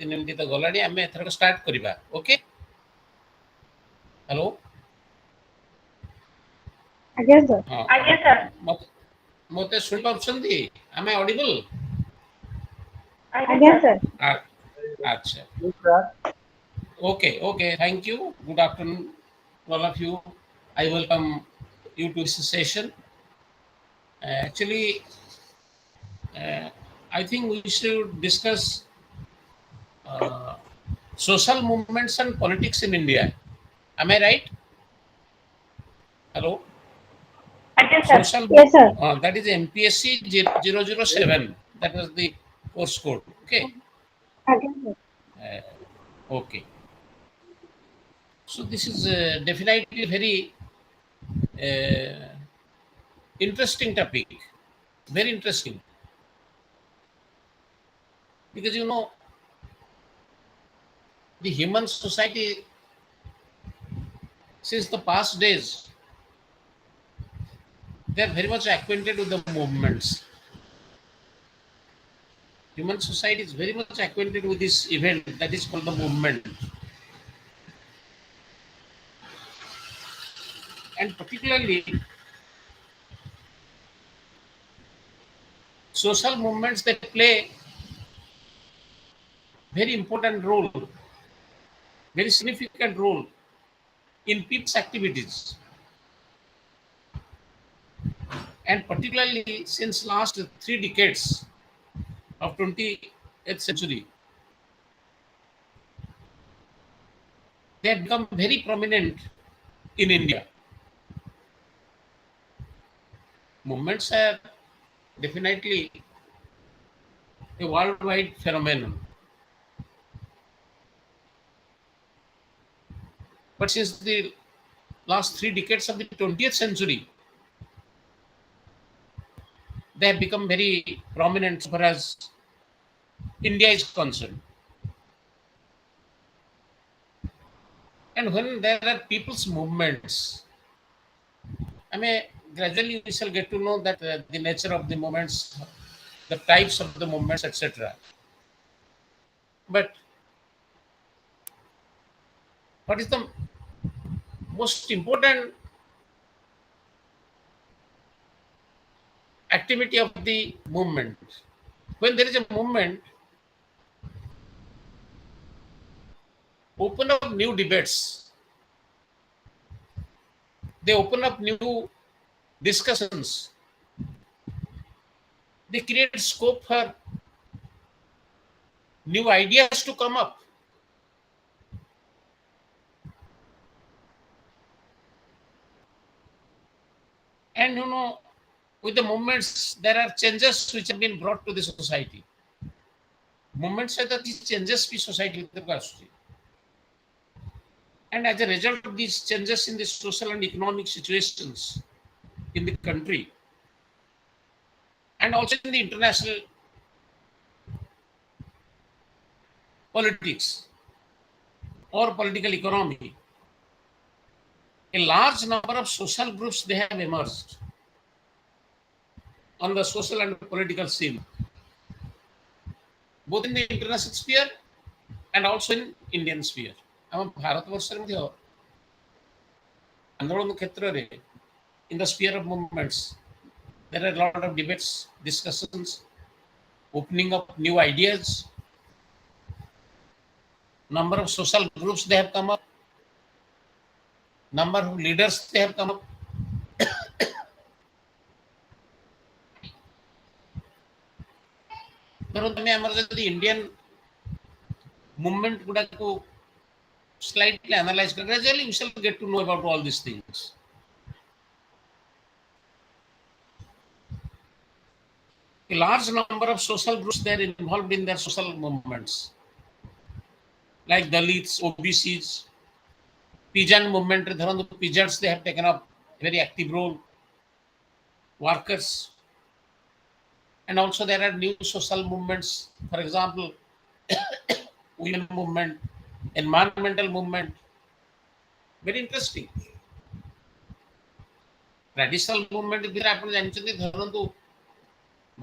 3 minute तो गलानी आम एथरक start करवा ओके हेलो आज्ञा सर मते सुन पाउछंदी आम ऑडिबल आज्ञा सर अच्छा okay thank you good afternoon all of you I welcome you to this session actually I think we should discuss social movements and politics in India. Am I right? Hello? Social yes sir that is MPSE-007. That was the course code. Okay. आज्ञा sir Okay. So this is definitely very interesting topic. Very interesting. Because the human society since the past days they are very much acquainted with the movements. Human society is very much acquainted with this event that is called the movement. And particularly social movements that play very important role, very significant role in people's activities. And particularly since last 3 decades of 20th century, they have become very prominent in India. Movements are definitely a worldwide phenomenon. But since the last 3 decades of the 20th century, they have become very prominent as far as India is concerned. And when there are people's movements, I mean, gradually we shall get to know that the nature of the movements, the types of the movements, etc. But what is the most important activity of the movement? When there is a movement, open up new debates. They open up new discussions. They create scope for new ideas to come up. And with the movements, there are changes which have been brought to the society. Movements are these changes in society. And as a result of these changes in the social and economic situations in the country, and also in the international politics or political economy, a large number of social groups they have emerged on the social and political scene, both in the international sphere and also in Indian sphere. ଆମ ଭାରତବର୍ଷରେ ମଧ୍ୟ ଆନ୍ଦୋଳନ କ୍ଷେତ୍ରରେ in the sphere of movements there are a lot of debates, discussions, opening up new ideas. Number of social groups they have come up, number of leaders they have come up. ଧରନ୍ତୁ ଆମେ ଆମର ଯଦି Indian movement ଗୁଡାକୁ slightly analyze, gradually we shall get to know about all these things. A large number of social groups they are involved in their social movements, like Dalits, OBCs, peasant movement. Peasants they have taken up a very active role. Workers, and also there are new social movements. For example, women movement, environmental movement. Very interesting. Traditional movement ଭିତରେ ଆପଣ ଜାଣିଛନ୍ତି ଧରନ୍ତୁ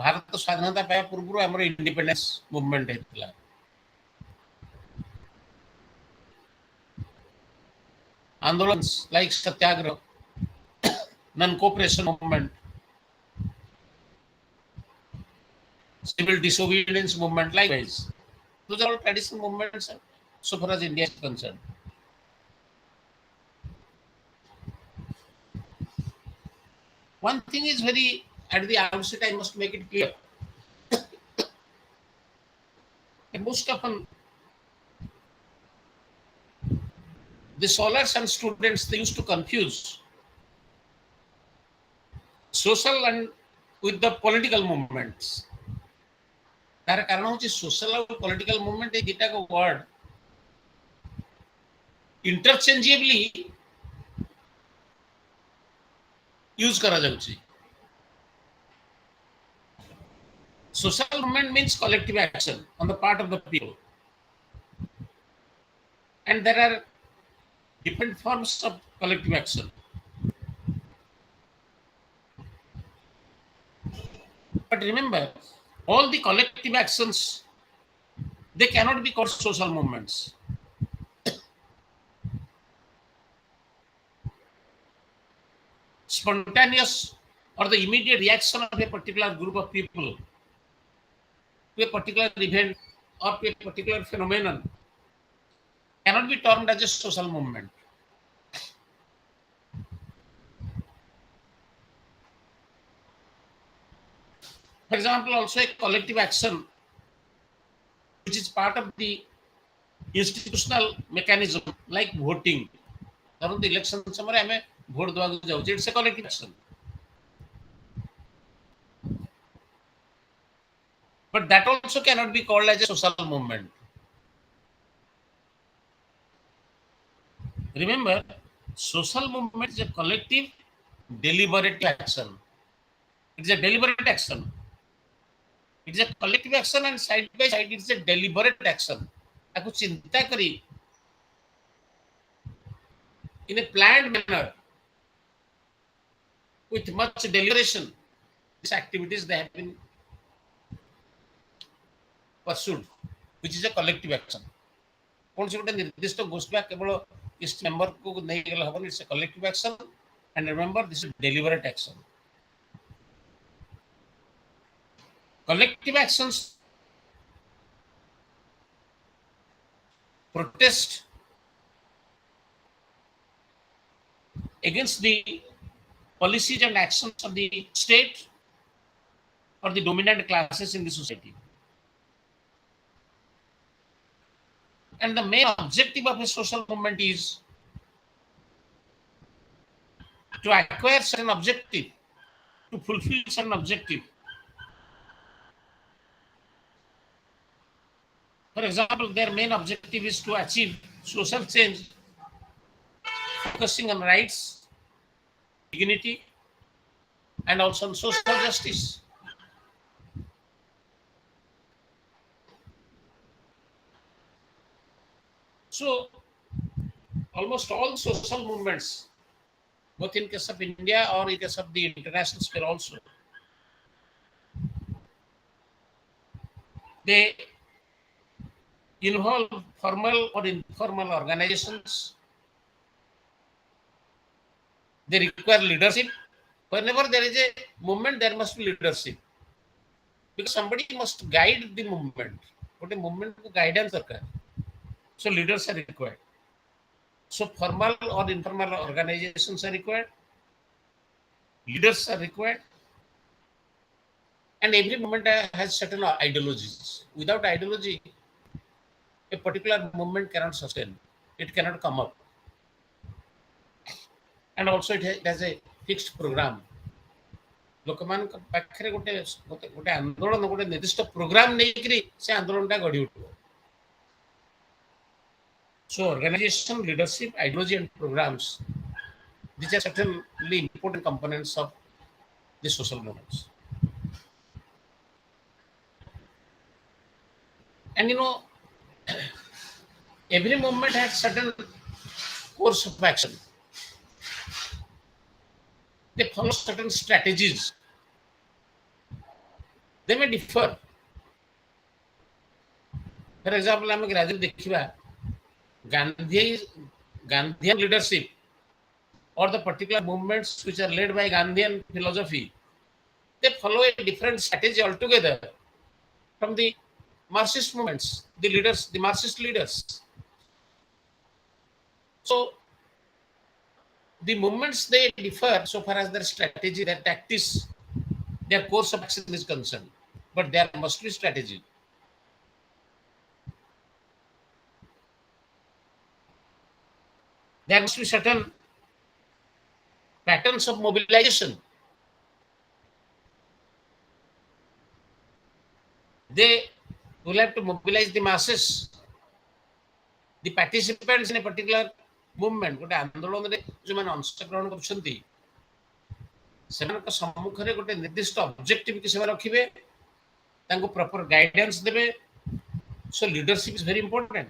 ଭାରତ ସ୍ୱାଧୀନତା ପାଇବା ପୂର୍ବରୁ ଆମର independence movement ହେଇଥିଲା andolans like satyagraha, non-cooperation movement, civil disobedience movement, likewise. Those are all traditional movements so far as India is concerned. One thing is very, at the outset, I must make it clear. And most often, the scholars and students, they used to confuse social and with the political movements. तार कारण होची social और political movement ए दिटा को word interchangeably use करा जाउची. Social movement means collective action on the part of the people, and there are different forms of collective action. But remember, all the collective actions, they cannot be called social movements. Spontaneous or the immediate reaction of a particular group of people to a particular event or to a particular phenomenon cannot be termed as a social movement. For example, also a collective action which is part of the institutional mechanism like voting. The election समय हमें vote देवा जाऊँ, it's a collective action. But that also cannot be called as a social movement. Remember, social movement is a collective, deliberate action. It is a deliberate action. It is a collective action and side by side it is a deliberate action. आपको चिंता करी in a planned manner with much deliberation. These activities they have been pursued, which is a collective action. कौन से गोटे निर्दिष्ट गोष्ठी केवल इस मेंबर को नहीं गला हबन, it's a collective action, and remember this is deliberate action. Collective actions protest against the policies and actions of the state or the dominant classes in the society. And the main objective of a social movement is to acquire certain objective, to fulfill certain objective. For example, their main objective is to achieve social change, focusing on rights, dignity, and also on social justice. So, almost all social movements, both in case of India or in case of the international sphere also, they involve formal or informal organizations. They require leadership. Whenever there is a movement, there must be leadership. Because somebody must guide the movement. But a movement को guidance दरकार. So leaders are required. So formal or informal organizations are required. Leaders are required. And every movement has certain ideologies. Without ideology, a particular movement cannot sustain. It cannot come up. And also it has a fixed program. ଲୋକମାନଙ୍କ ପାଖରେ ଗୋଟେ ଗୋଟେ ଆନ୍ଦୋଳନ ଗୋଟେ ନିର୍ଦ୍ଦିଷ୍ଟ programme ନେଇକିରି ସେ ଆନ୍ଦୋଳନଟା ଗଢି ଉଠିବ. So organization, leadership, ideology and programs, these are certainly important components of the social movements. And you know, every movement has certain course of action. They follow certain strategies. They may differ. For example, I am gradually देखिबा Gandhian leadership or the particular movements which are led by Gandhian philosophy, they follow a different strategy altogether from the Marxist movements, the leaders, the Marxist leaders. So the movements they differ so far as their strategy, their tactics, their course of action is concerned, but there must be strategy. There must be certain patterns of mobilization. They will have to mobilize the masses, the participants in a particular movement. ଗୋଟେ ଆନ୍ଦୋଳନରେ ଯେଉଁମାନେ ଅଂଶଗ୍ରହଣ କରୁଛନ୍ତି ସେମାନଙ୍କ ସମ୍ମୁଖରେ ଗୋଟେ ନିର୍ଦ୍ଦିଷ୍ଟ objective କି ସେମାନେ ରଖିବେ, ତାଙ୍କୁ ପ୍ରପର ଗାଇଡାନ୍ସ ଦେବେ. So leadership is very important,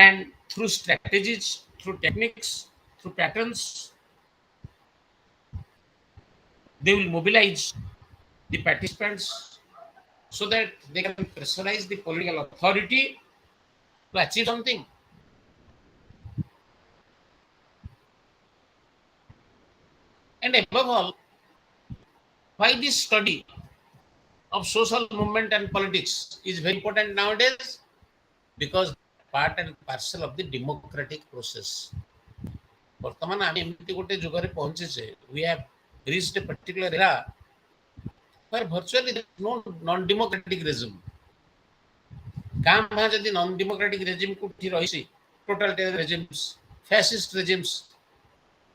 and through strategies, through techniques, through patterns, they will mobilize the participants so that they can pressurize the political authority to achieve something. And above all, why this study of social movement and politics is very important nowadays? Because part and parcel of the democratic process. ବର୍ତ୍ତମାନ ଆମେ ଏମିତି ଗୋଟେ ଯୁଗରେ ପହଞ୍ଚିଛେ, we have reached a particular era where virtually there is no non-democratic regime. କାଁ ଭାଁ ଯଦି non democratic regime କୋଉଠି ରହିଛି, totalitarian regimes, fascist regimes,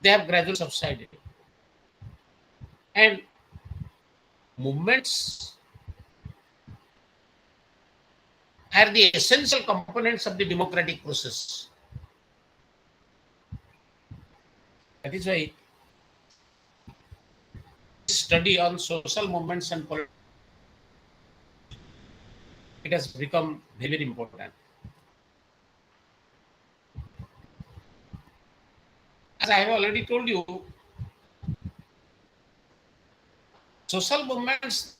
they have gradually subsided. And movements are the essential components of the democratic process. That is why study on social movements and politics, it has become very, very important. As I have already told you, social movements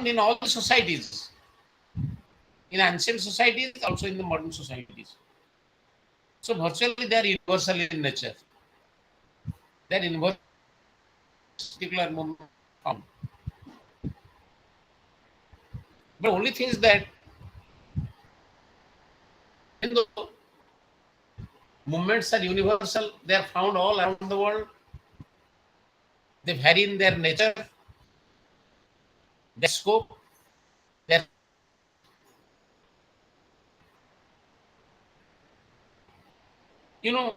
in all the societies, in ancient societies, also in the modern societies. So virtually they are universal in nature. They are universal particular movement found. But only thing is that even though movements are universal, they are found all around the world. They vary in their nature, their scope, their during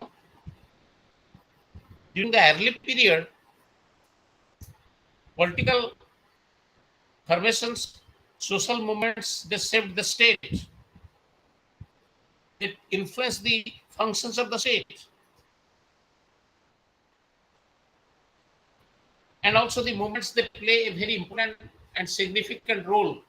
the early period, political formations, social movements, they shaped the state. It influenced the functions of the state. And also the movements, they play a very important and significant role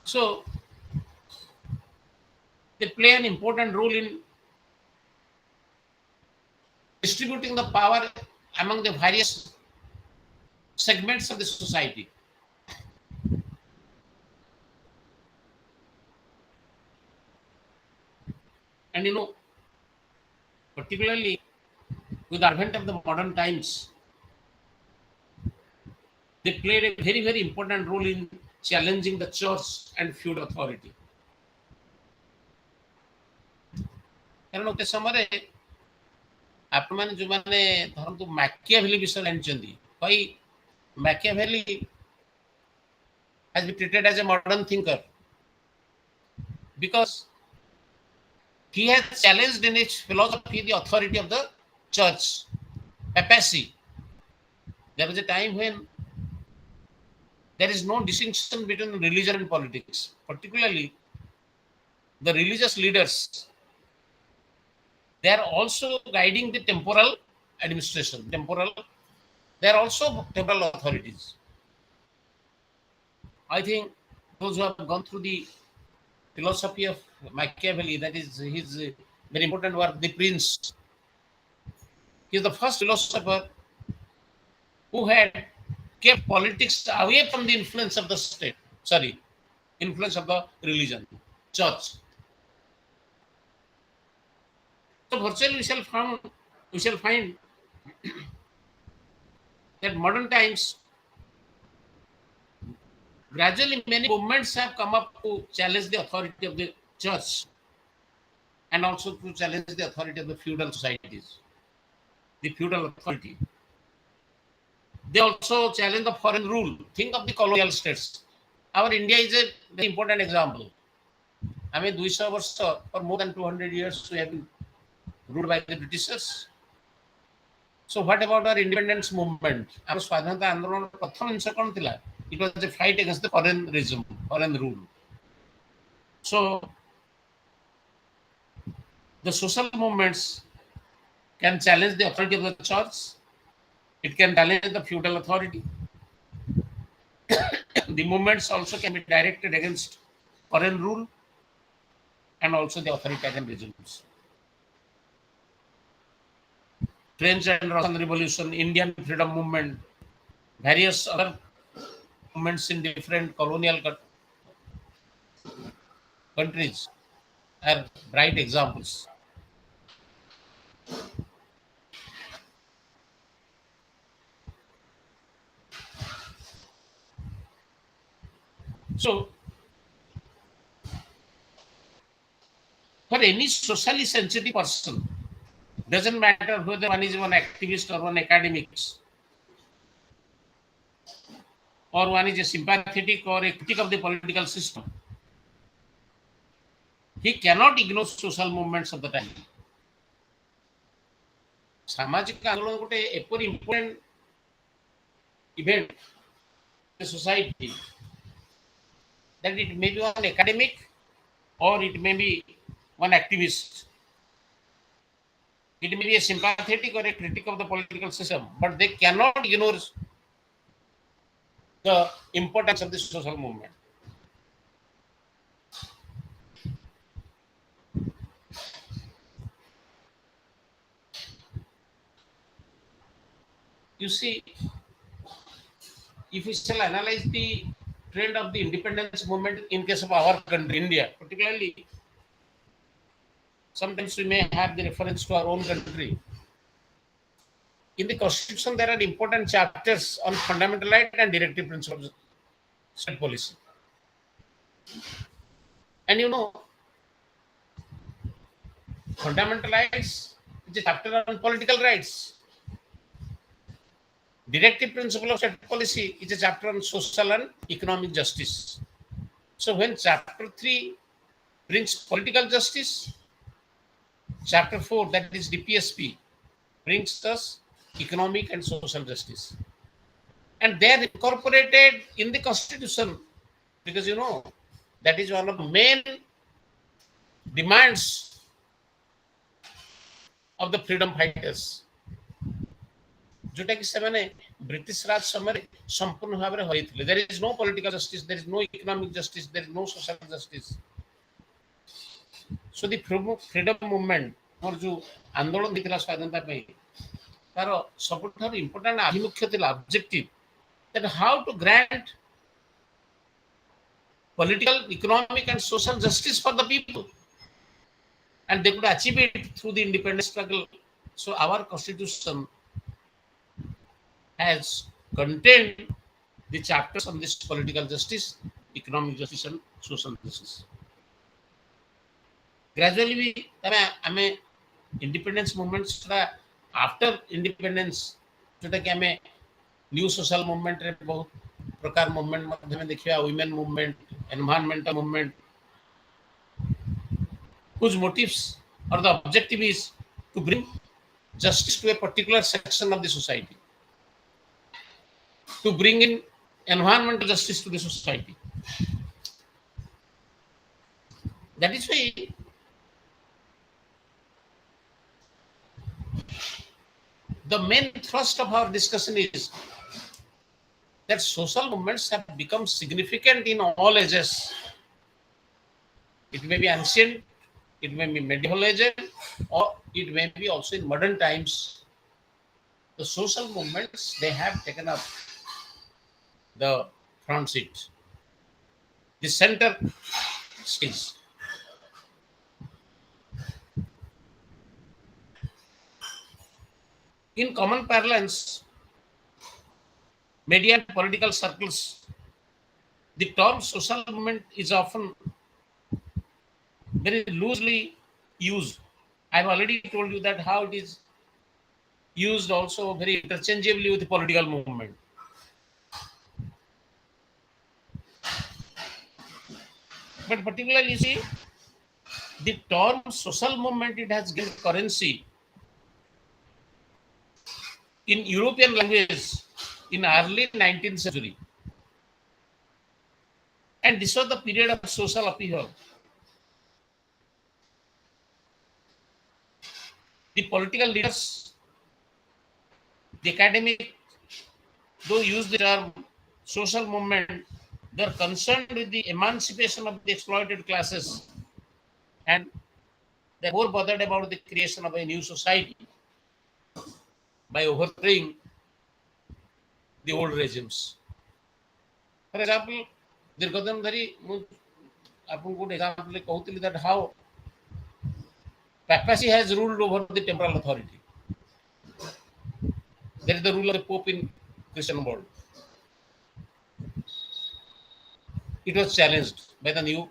so they play an important role in distributing the power among the various segments of the society. And particularly with the advent of the modern times, they played a very, very important role in challenging the church and feudal authority. କାରଣ ଗୋଟେ ସମୟରେ ଆପଣମାନେ ଯେଉଁମାନେ ଧରନ୍ତୁ ମାକିଆଭେଲି ବିଷୟରେ ଜାଣିଛନ୍ତି, why Machiavelli has been treated as a modern thinker? Because he has challenged in his philosophy the authority of the church, papacy. There was a time when there is no distinction between religion and politics, particularly the religious leaders. They are also guiding the temporal administration. They are also temporal authorities. I think those who have gone through the philosophy of Machiavelli, that is his very important work, The Prince. He is the first philosopher who had kept politics away from the influence of the state. Sorry, influence of the religion, church. So virtually we shall find that modern times gradually many movements have come up to challenge the authority of the church and also to challenge the authority of the feudal societies, the feudal authority. They also challenge the foreign rule. Think of the colonial states. Our India is a very important example. I mean, 200 ବର୍ଷ for more than 200 years we have been ruled by the Britishers. So what about our independence movement? Our ସ୍ୱାଧୀନତା ଆନ୍ଦୋଳନର ପ୍ରଥମ ଜିନିଷ କ'ଣ ଥିଲା? It was a fight against the foreign regime, foreign rule. So the social movements can challenge the authority of the church. It can challenge the feudal authority. The movements also can be directed against foreign rule and also the authoritarian regimes. French and Russian Revolution, Indian freedom movement, various other movements in different colonial countries are bright examples. So, for any socially sensitive person, doesn't matter whether one is an activist or one academics, or one is a sympathetic or a critic of the political system, he cannot ignore social movements of the time. सामाजिक आंदोलन गोटे एपरी important event society that it may be one academic or it may be one activist. It may be a sympathetic or a critic of the political system, but they cannot ignore the importance of this social movement. You see, if we shall analyze the trend of the independence movement in case of our country, India, particularly, sometimes we may have the reference to our own country. In the Constitution, there are important chapters on fundamental right and directive principles of state policy. And you know, fundamental rights is a chapter on political rights. Directive principle of state policy is a chapter on social and economic justice. So when chapter 3 brings political justice, chapter 4, that is DPSP, brings us economic and social justice. And they are incorporated in the Constitution because, you know, that is one of the main demands of the freedom fighters. जोटा कि सेमाने British राज समय संपूर्ण भाव में होइथिले. There is no political justice, there is no economic justice, there is no social justice. So the freedom movement और जो आंदोलन दिखला स्वाधीनता पे तार सबठार इंपोर्टेंट अभिमुख्य थिला objective that how to grant political, economic and social justice for the people, and they could achieve it through the independence struggle. So our constitution has contained the chapters on this political justice, economic justice and social justice. Gradually we हमें independence movements after independence जोटा कि हमें new social movement रे बहुत प्रकार movement मध्य में देखिए women movement, environmental movement, whose motives or the objective is to bring justice to a particular section of the society, to bring in environmental justice to the society. That is why the main thrust of our discussion is that social movements have become significant in all ages. It may be ancient It may be medieval age, or it may be also in modern times. The social movements, they have taken up the front seat, the center stage. In common parlance, media and political circles, the term social movement is often very loosely used. I've already told you that how it is used also very interchangeably with the political movement. But particularly, you see, the term social movement, it has gained currency in European language in early 19th century. And this was the period of social upheaval. The political leaders, the academic, though use the term social movement, they are concerned with the emancipation of the exploited classes, and they are more bothered about the creation of a new society by overthrowing the old regimes. For example, ଦୀର୍ଘଦିନ ଧରି ମୁଁ ଆପଣଙ୍କୁ ଗୋଟେ example କହୁଥିଲି that how papacy has ruled over the temporal authority. There is the rule of the Pope in Christian world. It was challenged by the new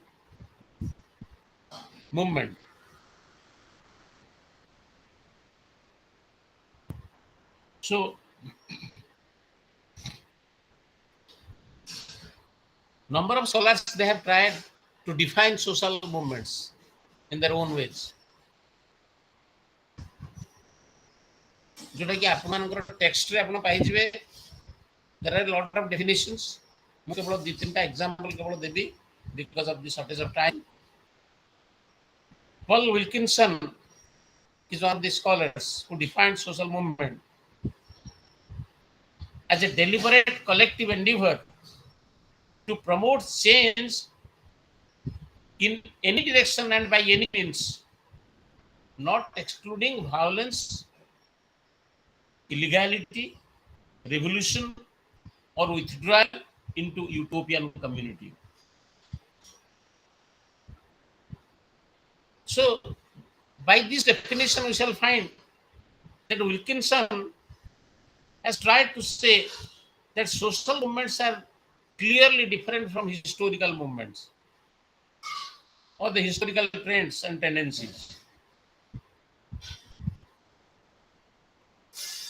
movement. So, number of scholars, they have tried to define social movements in their own ways. जोटा कि आपनकर text रे आपन पाइजिबे there are lot of definitions मु केवल दि तीनटा एग्जांपल केवल देबी because of the shortage of time Paul Wilkinson is one of the scholars who defined social movement as a deliberate collective endeavor to promote change in any direction and by any means, not excluding violence, illegality, revolution, or withdrawal into utopian community. So, by this definition, we shall find that Wilkinson has tried to say that social movements are clearly different from historical movements or the historical trends and tendencies.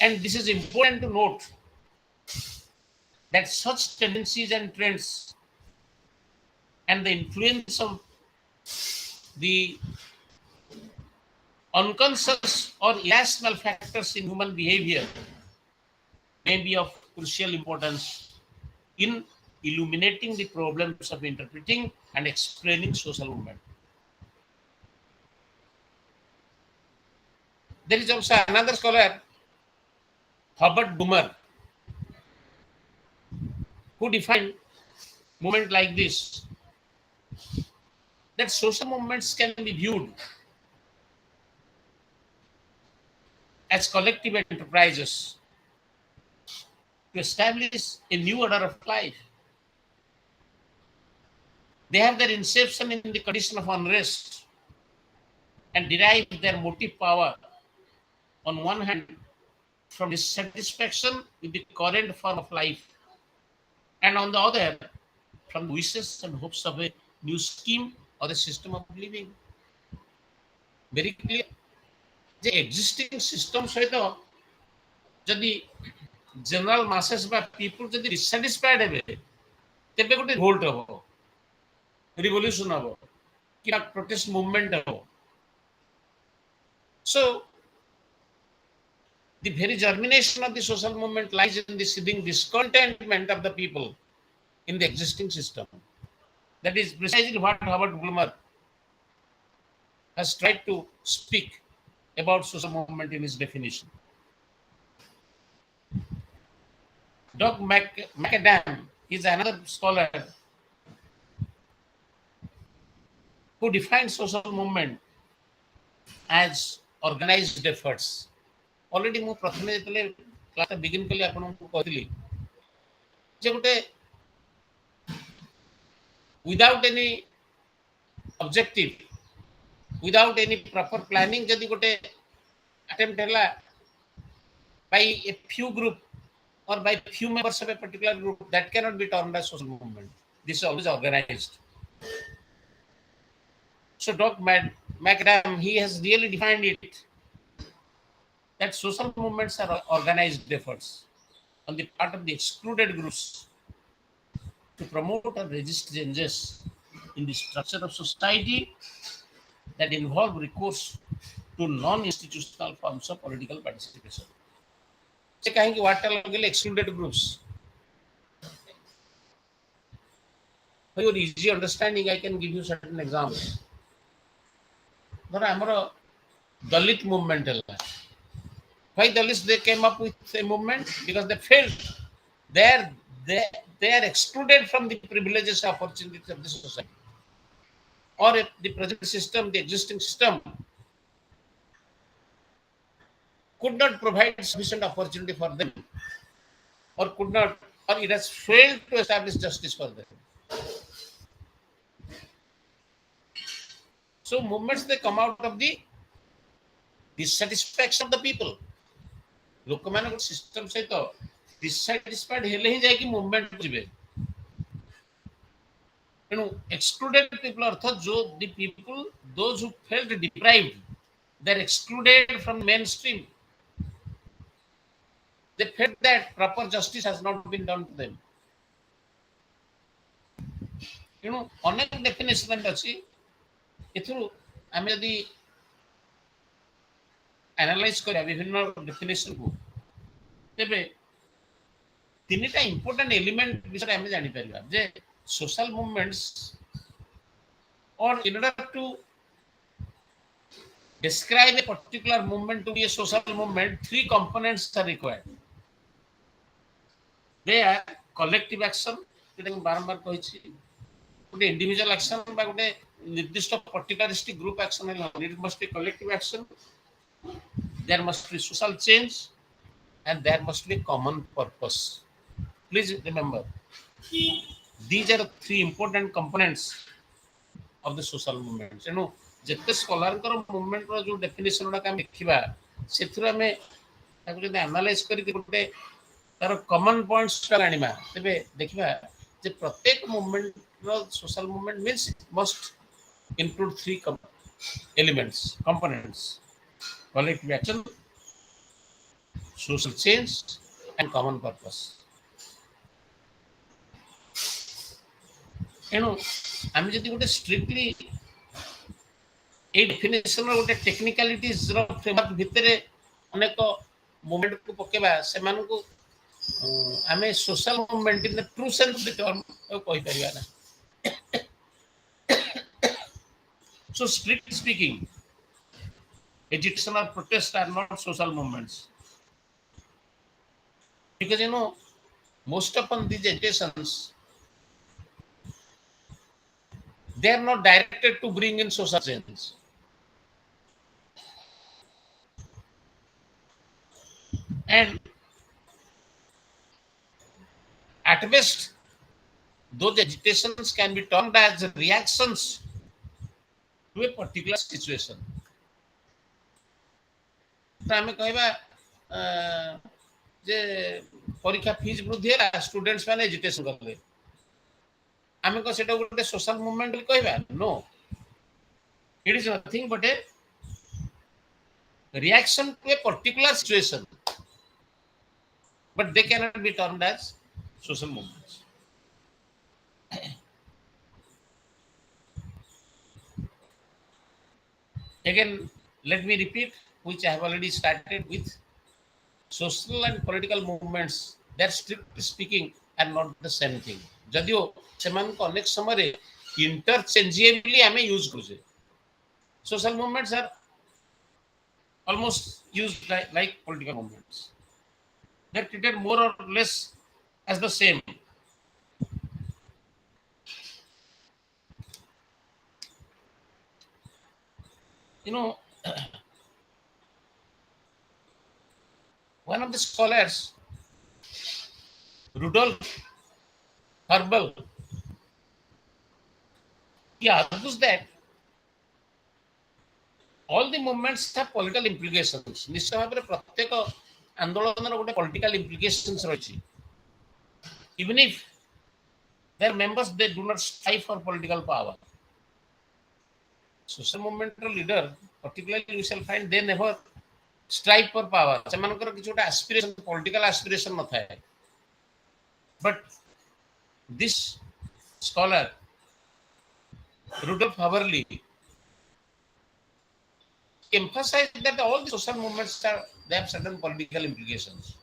And this is important to note that such tendencies and trends and the influence of the unconscious or irrational factors in human behavior may be of crucial importance in illuminating the problems of interpreting and explaining social movement. There is also another scholar, Herbert Dummer, who defined movement like this, that social movements can be viewed as collective enterprises to establish a new order of life. They have their inception in the condition of unrest and derive their motive power, on one hand, from dissatisfaction with the current form of life, and on the other, from wishes and hopes of a new scheme or a system of living. Very clear. The existing system सहित जदि general masses बा people जदि dissatisfied हेबे तेबे गोटे revolt हबो, revolution हबो, कि protest movement हबो. So the very germination of the social movement lies in the seething discontentment of the people in the existing system. That is precisely what Herbert Bulmer has tried to speak about social movement in his definition. Doug McAdam is another scholar who defines social movement as organized efforts. Already ମୁଁ ପ୍ରଥମେ ଯେତେବେଳେ class ବିଗିନ କଲି ଆପଣଙ୍କୁ କହିଲି ଯେ ଗୋଟେ without any objective, without any proper planning ଯଦି ଗୋଟେ attempt ହେଲା by a few group or by few members of a particular group, that cannot be termed as social movement. This is always organized. So Dr. McAdam, he has really defined it that social movements are organized efforts on the part of the excluded groups to promote or resist changes in the structure of society that involve recourse to non-institutional forms of political participation. से कहेंगे water लगेले excluded groups. For your easy understanding, I can give you certain examples. धर हमरो Dalit movement है. Why Dalits they came up with a movement? Because they felt they are they, they are excluded from the privileges and opportunities of the society. Or if the present system, the existing system, could not provide sufficient opportunity for them, or could not, or it has failed to establish justice for them. So movements they come out of the dissatisfaction of the people. ଲୋକମାନେ ଗୋଟେ system ସହିତ dissatisfied ହେଲେ ହିଁ ଯାଇକି movement ଯିବେ ତେଣୁ excluded people ଅର୍ଥ ଯୋ the people those who felt deprived, they are excluded from mainstream. They felt that proper justice has not been done to them. ତେଣୁ ଅନେକ ଡେଫିନେସନ ଅଛି ଏଥିରୁ ଆମେ ଯଦି ଆନାଲାଇଜ କରିବା ବିଭିନ୍ନ ଡେଫିନେସନ କୁ ତେବେ ତିନିଟା ଇମ୍ପୋର୍ଟାଣ୍ଟ ଏଲିମେଣ୍ଟ ବିଷୟରେ ଆମେ ଜାଣିପାରିବା ଯେ social movements, or in order to describe a particular movement to be a social movement, three components are required. They are collective action, যেটা ମୁଁ ବାରମ୍ବାର କହିଛି, ଗୋଟେ individual action ବା ଗୋଟେ ନିର୍ଦ୍ଦିଷ୍ଟ particularistic group action ହେଲା, it must be collective action, there must be social change, and there must be common purpose. Please remember, these are the three important components of the social movement. ତେଣୁ ଯେତେ ସ୍କଲାରଙ୍କର ମୁଭମେଣ୍ଟର ଯୋଉ definition ଗୁଡାକ ଆମେ ଦେଖିବା ସେଥିରୁ ଆମେ ତାକୁ ଯଦି ଆନାଲାଇଜ କରିକି ଗୋଟେ ତାର କମନ ପଏଣ୍ଟସ ଆଣିବା ତେବେ ଦେଖିବା ଯେ ପ୍ରତ୍ୟେକ ମୁଭମେଣ୍ଟର social movement means must include three elements components collective action, social change, and common purpose. ତେଣୁ ଆମେ ଯଦି ଗୋଟେ ଷ୍ଟ୍ରିକ୍ଟଲି এই ডেফিନେସନ ଗୋଟେ ଟେକ୍ନିକାଲିଟିଜ ର ଫ୍ରେମୱାର୍କ ଭିତରେ ଅନେକ ମୁଭମେଣ୍ଟ କୁ ପକେଇବା ସେମାନଙ୍କୁ ଆମେ social movement in the true sense of the term କହିପାରିବା ନା so strictly speaking, agitation or protest are not social movements, because most often these agitations they are not directed to bring in social change. And at best, those agitations can be termed as reactions to a particular situation. ଆମେ କହିବା ଯେ ପରୀକ୍ଷା fees ବୃଦ୍ଧି ହେଲା, students ମାନେ agitation କଲେ, ଆମେ କଣ ସେଟା ଗୋଟେ ସୋଶାଲ ମୁଭମେଣ୍ଟ ବୋଲି କହିବା? No, it is nothing but a reaction to a particular situation, but they cannot be termed as social movements. Again, let me repeat, which I have already started with. Social and political movements, they are strictly speaking are not the same thing. जदियो सेମାନଙ୍କୁ ଅନେକ ସମୟରେ interchangeably ଆମେ use କରୁଛେ. Social movements are almost used like political movements. They're treated more or less as the same. You know, the scholars, Rudolf Herbal, he argues that all the movements have political implications. निश्चय भाव में प्रत्येक आंदोलन गोटे political implications रही. Even if their members they do not strive for political power. Social movement leader, particularly you shall find they never strive for power. सेमानकर किसी गोटे aspiration, political aspiration न थाए. But this scholar Rudolf Haverly emphasized that all the social movements they have certain political implications.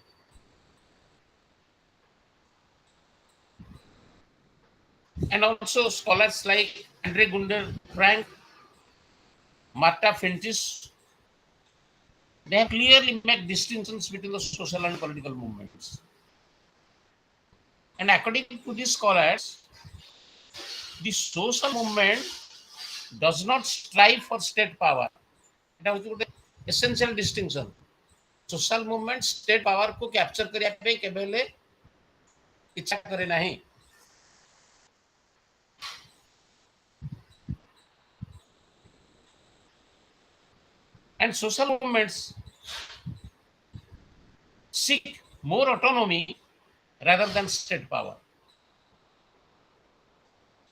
And also scholars like Andre Gunder, Frank, Marta Fentis, they have clearly made distinctions between the social and political movements. And according to these scholars, the social movement does not strive for state power. That was the essential distinction. Social movement state power को capture करिया पे केवल इच्छा करे नहीं. And social movements seek more autonomy rather than state power.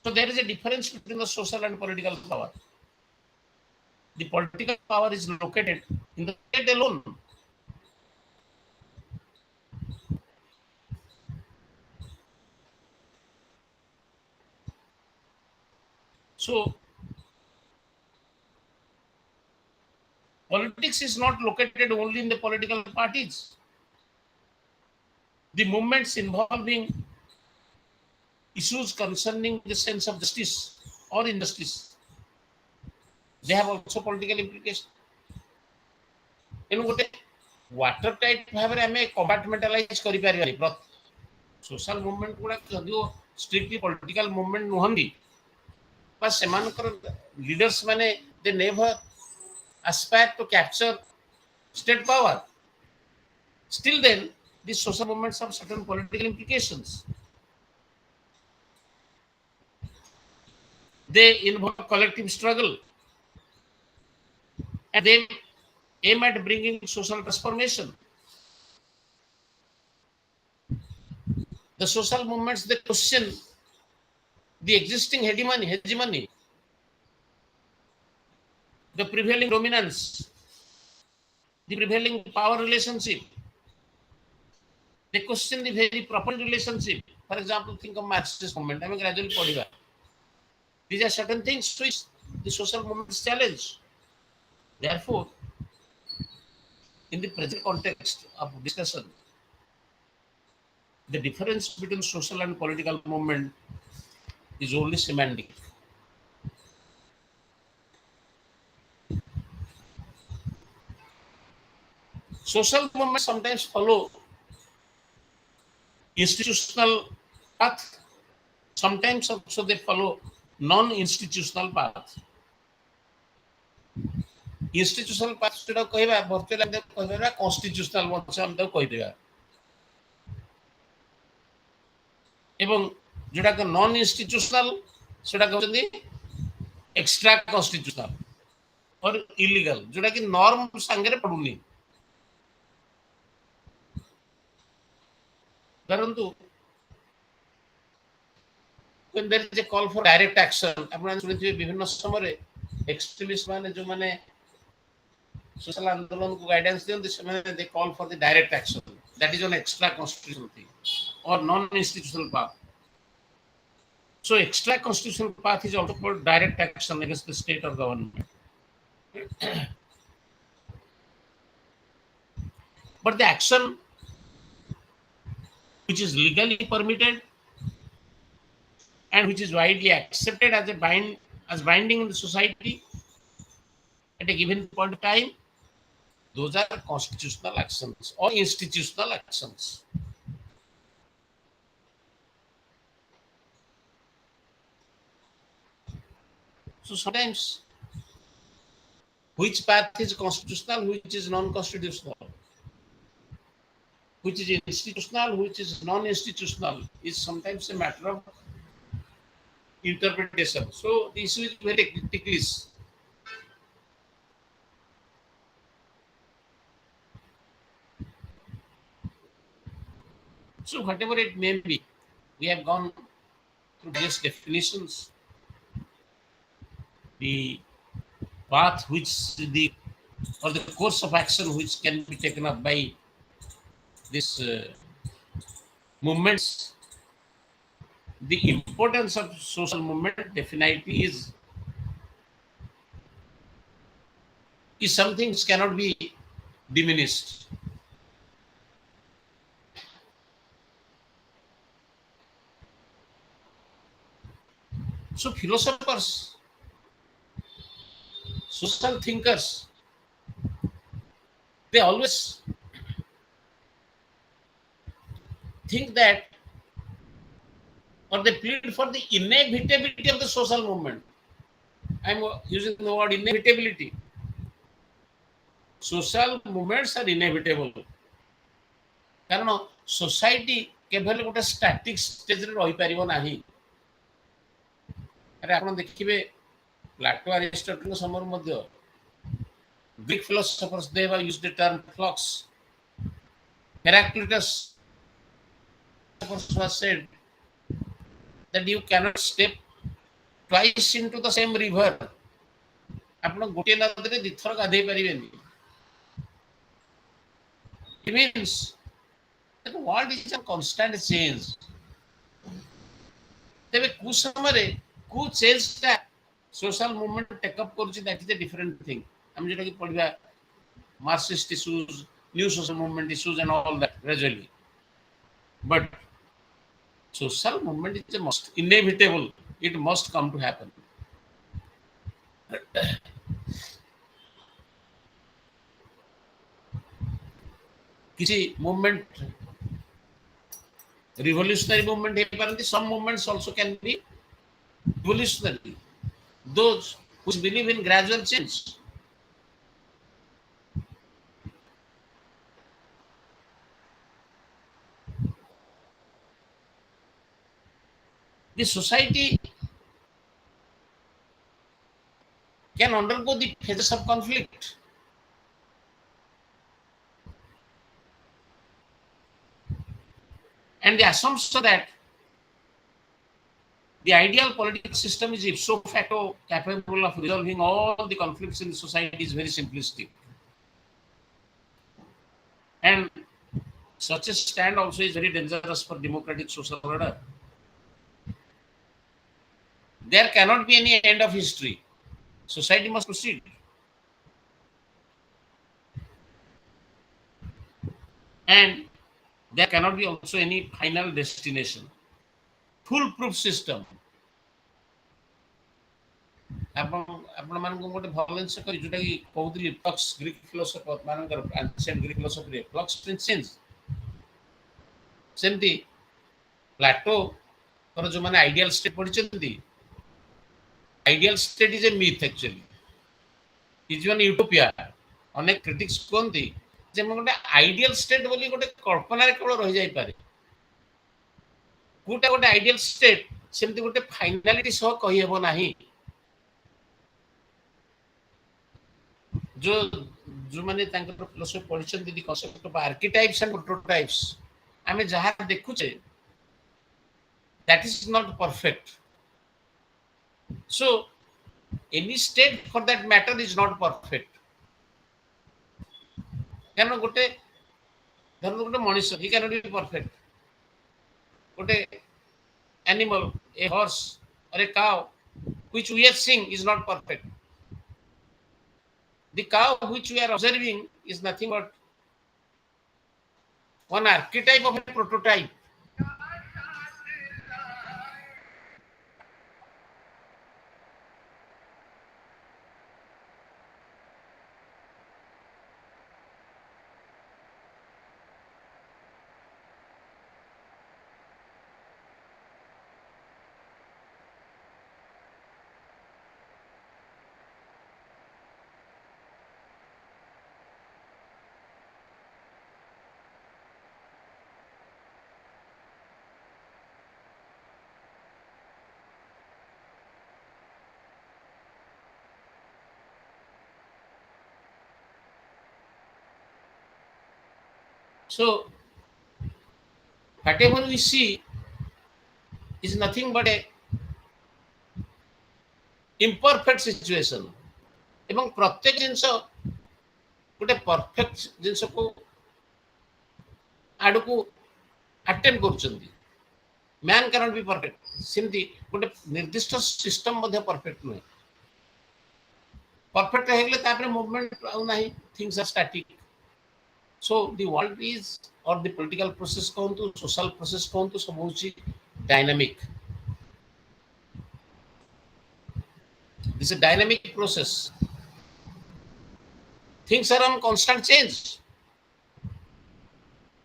So there is a difference between the social and political power. The political power is located in the state alone. So politics is not located only in the political parties. The movements involving issues concerning the sense of justice or injustice, they have also political implications. गोटे water tight भाव में आम कंपार्टमेंटालाइज कर social movement गुड़ा जो strictly political movement नुहंती leaders माने they never aspire to capture state power. Still then, these social movements have certain political implications. They involve collective struggle and they aim at bringing social transformation. The social movements, they question the existing hegemony, the prevailing dominance, the prevailing power relationship. They question the very proper relationship. For example, think of Marxist movement. I mean, gradually padiba. These are certain things which the social movements challenge. Therefore, in the present context of discussion, the difference between social and political movement is only semantic. Social movements sometimes follow institutional path, sometimes also they follow non-institutional path. Institutional path जोटा कहबा virtual हम कहबा constitutional वंश हम तो कह देबा एवं जोटा को नॉन इंस्टीट्यूशनल सेटा कहउछन्ती एक्स्ट्रा कॉन्स्टिट्यूशनल और इलीगल जोटा कि नॉर्म संगे पडुनी परंतु when there is a call for direct action आपण सुनिथिबे विभिन्न समय एक्सट्रीमिस्ट माने जो माने सोशल आंदोलन को गाइडेंस दियंती से they call for the direct action. That is an extra constitutional thing or non-institutional path. So extra constitutional path is also called direct action against the state or government. But the action which is legally permitted and which is widely accepted as binding in the society at a given point of time, those are constitutional actions or institutional actions. So sometimes which path is constitutional, which is non-constitutional? which is institutional, which is non-institutional, is sometimes a matter of interpretation. So the issue is very technical. So whatever it may be, we have gone through various definitions, the path which the or the course of action which can be taken up by these movements. The importance of social movement definitely is something which cannot be diminished. So philosophers, social thinkers, they always think that, or they plead for the inevitability of the social movement. I'm using the word inevitability. Social movements are inevitable. କାରଣ society କେବେ ହେଲେ ଗୋଟେ static ଷ୍ଟେଜରେ ରହିପାରିବ ନାହିଁ। ଆରେ ଆପଣ ଦେଖିବେ Plato ଆରିଷ୍ଟଟଲଙ୍କ ସମୟରେ ମଧ୍ୟ Greek philosophers they have used the term flux. Heraclitus was said that you cannot step twice into the same river. ଆପଣ ଗୋଟିଏ ନଦୀରେ ଦିଥର ଗାଧେଇ ପାରିବେନି। It means that the world is a constant change. ତେବେ କୋଉ ସମୟରେ କୋଉ ଚେଞ୍ଜଟା social movement take up କରୁଛି, that is a different thing. ଆମେ ଯୋଉଟା କି ପଢିବା Marxist issues, new social movement issues and all that gradually. But social movement is a must, inevitable. It must come to happen. କିଛି movement revolutionary movement ହେଇପାରନ୍ତି, some movements also can be revolutionary. Those who believe in gradual change. The society can undergo the phases of conflict. And the assumption that the ideal political system is ipso facto capable of resolving all the conflicts in the society is very simplistic. And such a stand also is very dangerous for democratic social order. There cannot be any end of history. Society must proceed. And there cannot be also any final destination. Foolproof system. ଆପଣମାନଙ୍କୁ ଗୋଟେ ଭଲ ଜିନିଷ କରି ଯୋଉଟା କି କହୁଥିଲି flux Greek philosopher ମାନଙ୍କର ancient Greek ଫିଲୋସଫିରେ ଫ୍ଲକ୍ସ ପ୍ରିନ୍ସିନ୍ସ, ସେମିତି ପ୍ଲାଟୋର ଯୋଉମାନେ ଆଇଡିଆଲ ଷ୍ଟେଟ୍ ପଢିଛନ୍ତି, ideal state is a myth actually, is one utopia. ଅନେକ କ୍ରିଟିକ୍ସ କୁହନ୍ତି ଯେ ଗୋଟେ ଆଇଡିଆଲ ଷ୍ଟେଟ୍ ବୋଲି ଗୋଟେ କଳ୍ପନାରେ କେବଳ ରହିଯାଇପାରେ। କୋଉଟା ଗୋଟେ ଆଇଡିଆଲ ଷ୍ଟେଟ୍ ସେମିତି ଗୋଟେ ଫାଇନାଲିଟି ସହ କହିହେବ ନାହିଁ। ଯୋଉମାନେ ତାଙ୍କର ଫିଲୋସଫି ପଢିଛନ୍ତି, ଦି କନସେପ୍ଟ ଅଫ ଆର୍କିଟାଇପ୍ସ ଆଣ୍ଡ ପ୍ରୋଟୋଟାଇପ୍ସ, ଆମେ ଯାହା ଦେଖୁଛେ that is not perfect. So any state for that matter is not perfect. କାରଣ ଗୋଟେ ଧରନ୍ତୁ ଗୋଟେ ମଣିଷ, he cannot be perfect. ଗୋଟେ animal, a horse or a cow which we are seeing is not perfect. The cow which we are observing is nothing but one archetype of a prototype. So whatever we see is nothing but a imperfect situation. ଏବଂ ପ୍ରତ୍ୟେକ ଜିନିଷ ଗୋଟେ perfect ଜିନିଷକୁ ଆଡକୁ attempt କରୁଛନ୍ତି. Man can't B perfect. ସେମିତି ଗୋଟେ ନିର୍ଦ୍ଦିଷ୍ଟ ସିଷ୍ଟମ ମଧ୍ୟ ପରଫେକ୍ଟ ନୁହେଁ. ପରଫେକ୍ଟ ହେଇଗଲେ ତାପରେ ମୁଭମେଣ୍ଟ ଆଉ ନାହିଁ. Things R static. So the world is, or the political process कहନ୍ତୁ, social process कहନ୍ତୁ, ସବୁ ହେଉଛି dynamic. This is a dynamic process. Things are on constant change.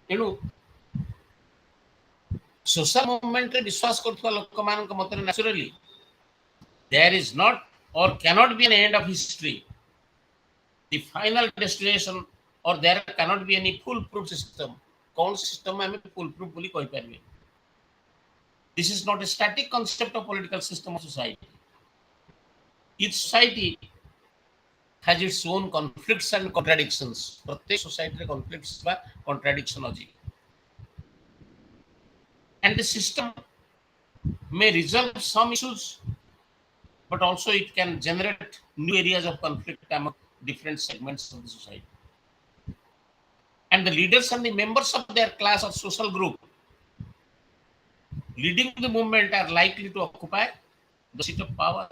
ତେଣୁ social movement ରେ ବିଶ୍ୱାସ କରୁଥିବା ଲୋକମାନଙ୍କ ମତରେ naturally there is not or cannot be an end of history, the final destination, or there cannot be any full proof system. कौन system ଆମେ full proof ବୋଲି କହିପାରିବେ? This is not a static concept of political system of society. Each society has its own conflicts and contradictions. प्रत्येक society रे conflicts ବା contradiction ଅଛି. And the system may resolve some issues, but also it can generate new areas of conflict among different segments of the society. And the leaders and the members of their class or social group leading the movement are likely to occupy the seat of power.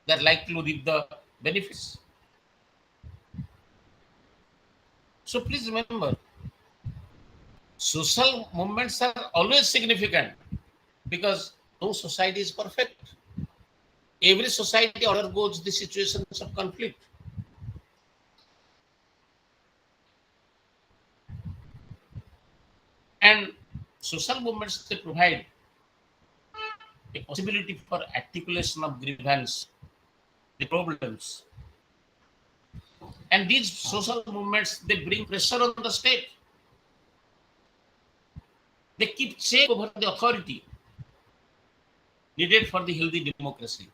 They are likely to reap the benefits. So please remember, social movements are always significant because no society is perfect. Every society undergoes the situations of conflict. And social movements, they provide a possibility for articulation of grievance, the problems. And these social movements, they bring pressure on the state. They keep check over the authority needed for the healthy democracy.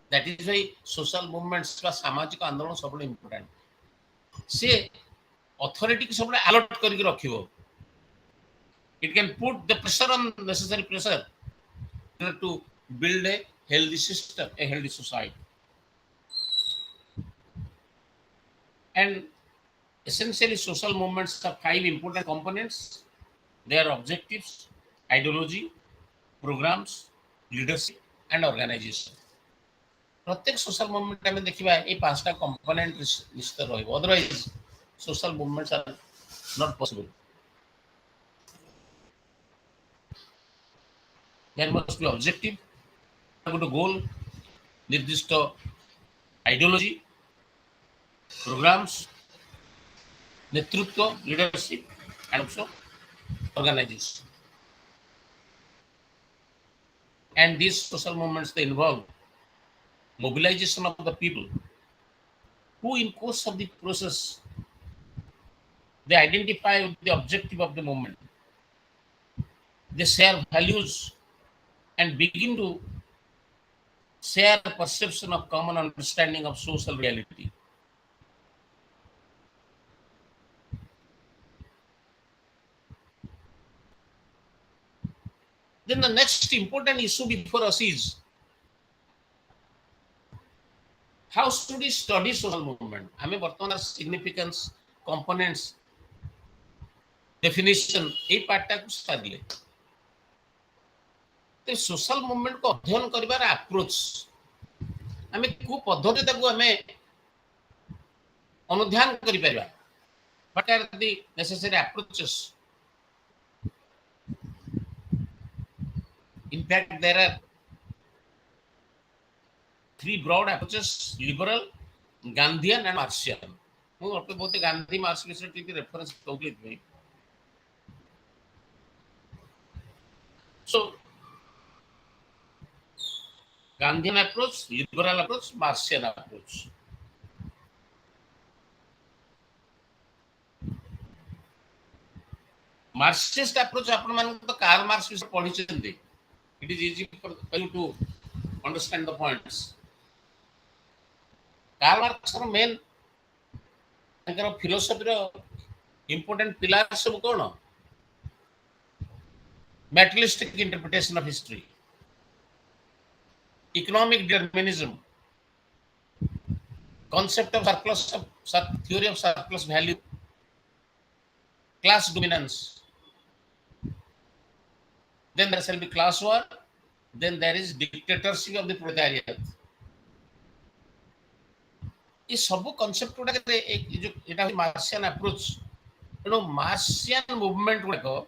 That is why social movements ବା ସାମାଜିକ ଆନ୍ଦୋଳନ ସବୁବେଳେ important. ସେ ଅଥରିଟିକୁ ସବୁବେଳେ alert କରିକି ରଖିବ. It can put the pressure on necessary pressure to build a healthy system, a healthy society. And essentially, social movements have 5 important components. Their objectives, ideology, programs, leadership, and organization. प्रत्येक social movement में देखिबा ए पांचटा component निश्चित रहइबो. Otherwise social movements are not possible. There must be objective, ଗୋଟେ goal, ନିର୍ଦ୍ଦିଷ୍ଟ ideology, programs, ନେତୃତ୍ୱ, leadership, and also organization. And these social movements, they involve mobilization of the people who in course of the process they identify with the objective of the movement. They share values and begin to share a perception of common understanding of social reality. Then the next important issue before us is how should we study social movement? हमें वर्तमान significance, components, definition এই পার্টটা को सारिले. तो social movement को अध्ययन करिबार approach हमें को पद्धति ताको हमें अनुध्यान करि परिबा. What are the necessary approaches? In fact, there are 3 broad approaches: liberal, Gandhian, and Marxian. ମୁଁ ଅଳ୍ପ ବହୁତ ଗାନ୍ଧୀ ମାର୍କ୍ସ ବିଷୟରେ ଟିକେ ରେଫରେନ୍ସ ଦଉଥିଲି ଏଥିପାଇଁ. So Gandhian approach, liberal approach, Marxian approach. Marxist approach आपण मानक तो कार्ल मार्क्स विषय पढिछन्ते. It is easy for you to understand the points. Karl Marx रो मेन तांकर फिलोसफी रो important pillars सब कौन? Materialistic interpretation of history, economic determinism, concept of theory of surplus value, class dominance. Then there shall be class war. Then there is dictatorship of the proletariat. ये सब concept गुड़ा के एक जो इटा मार्शियन approach, मार्शियन मूवमेंट गुड़ा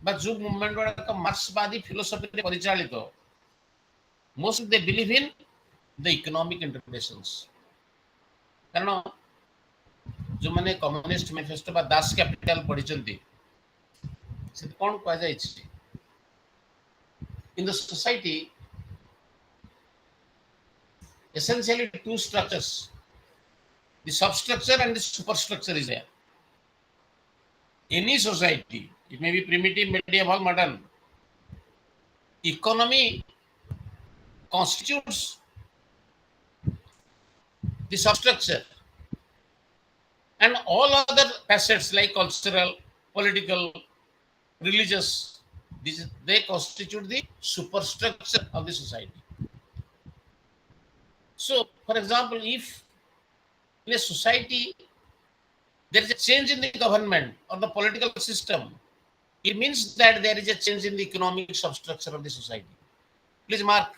बा जो मूवमेंट गुड़ा मार्क्सवादी फिलोसफी रे परिचालित, most they believe in the economic interpretations. कारण जो माने कम्युनिस्ट मैनिफेस्टो बा दास कैपिटल पढ़िचंती से कोन कह जाय छी in the society essentially two structures, the substructure and the superstructure is there. Any society, it may be primitive, medieval, modern, economy constitutes the substructure, and all other facets like cultural, political, religious, they constitute the superstructure of the society. So, for example, if in a society there is a change in the government or the political system, it means that there is a change in the economic substructure of the society. Please mark,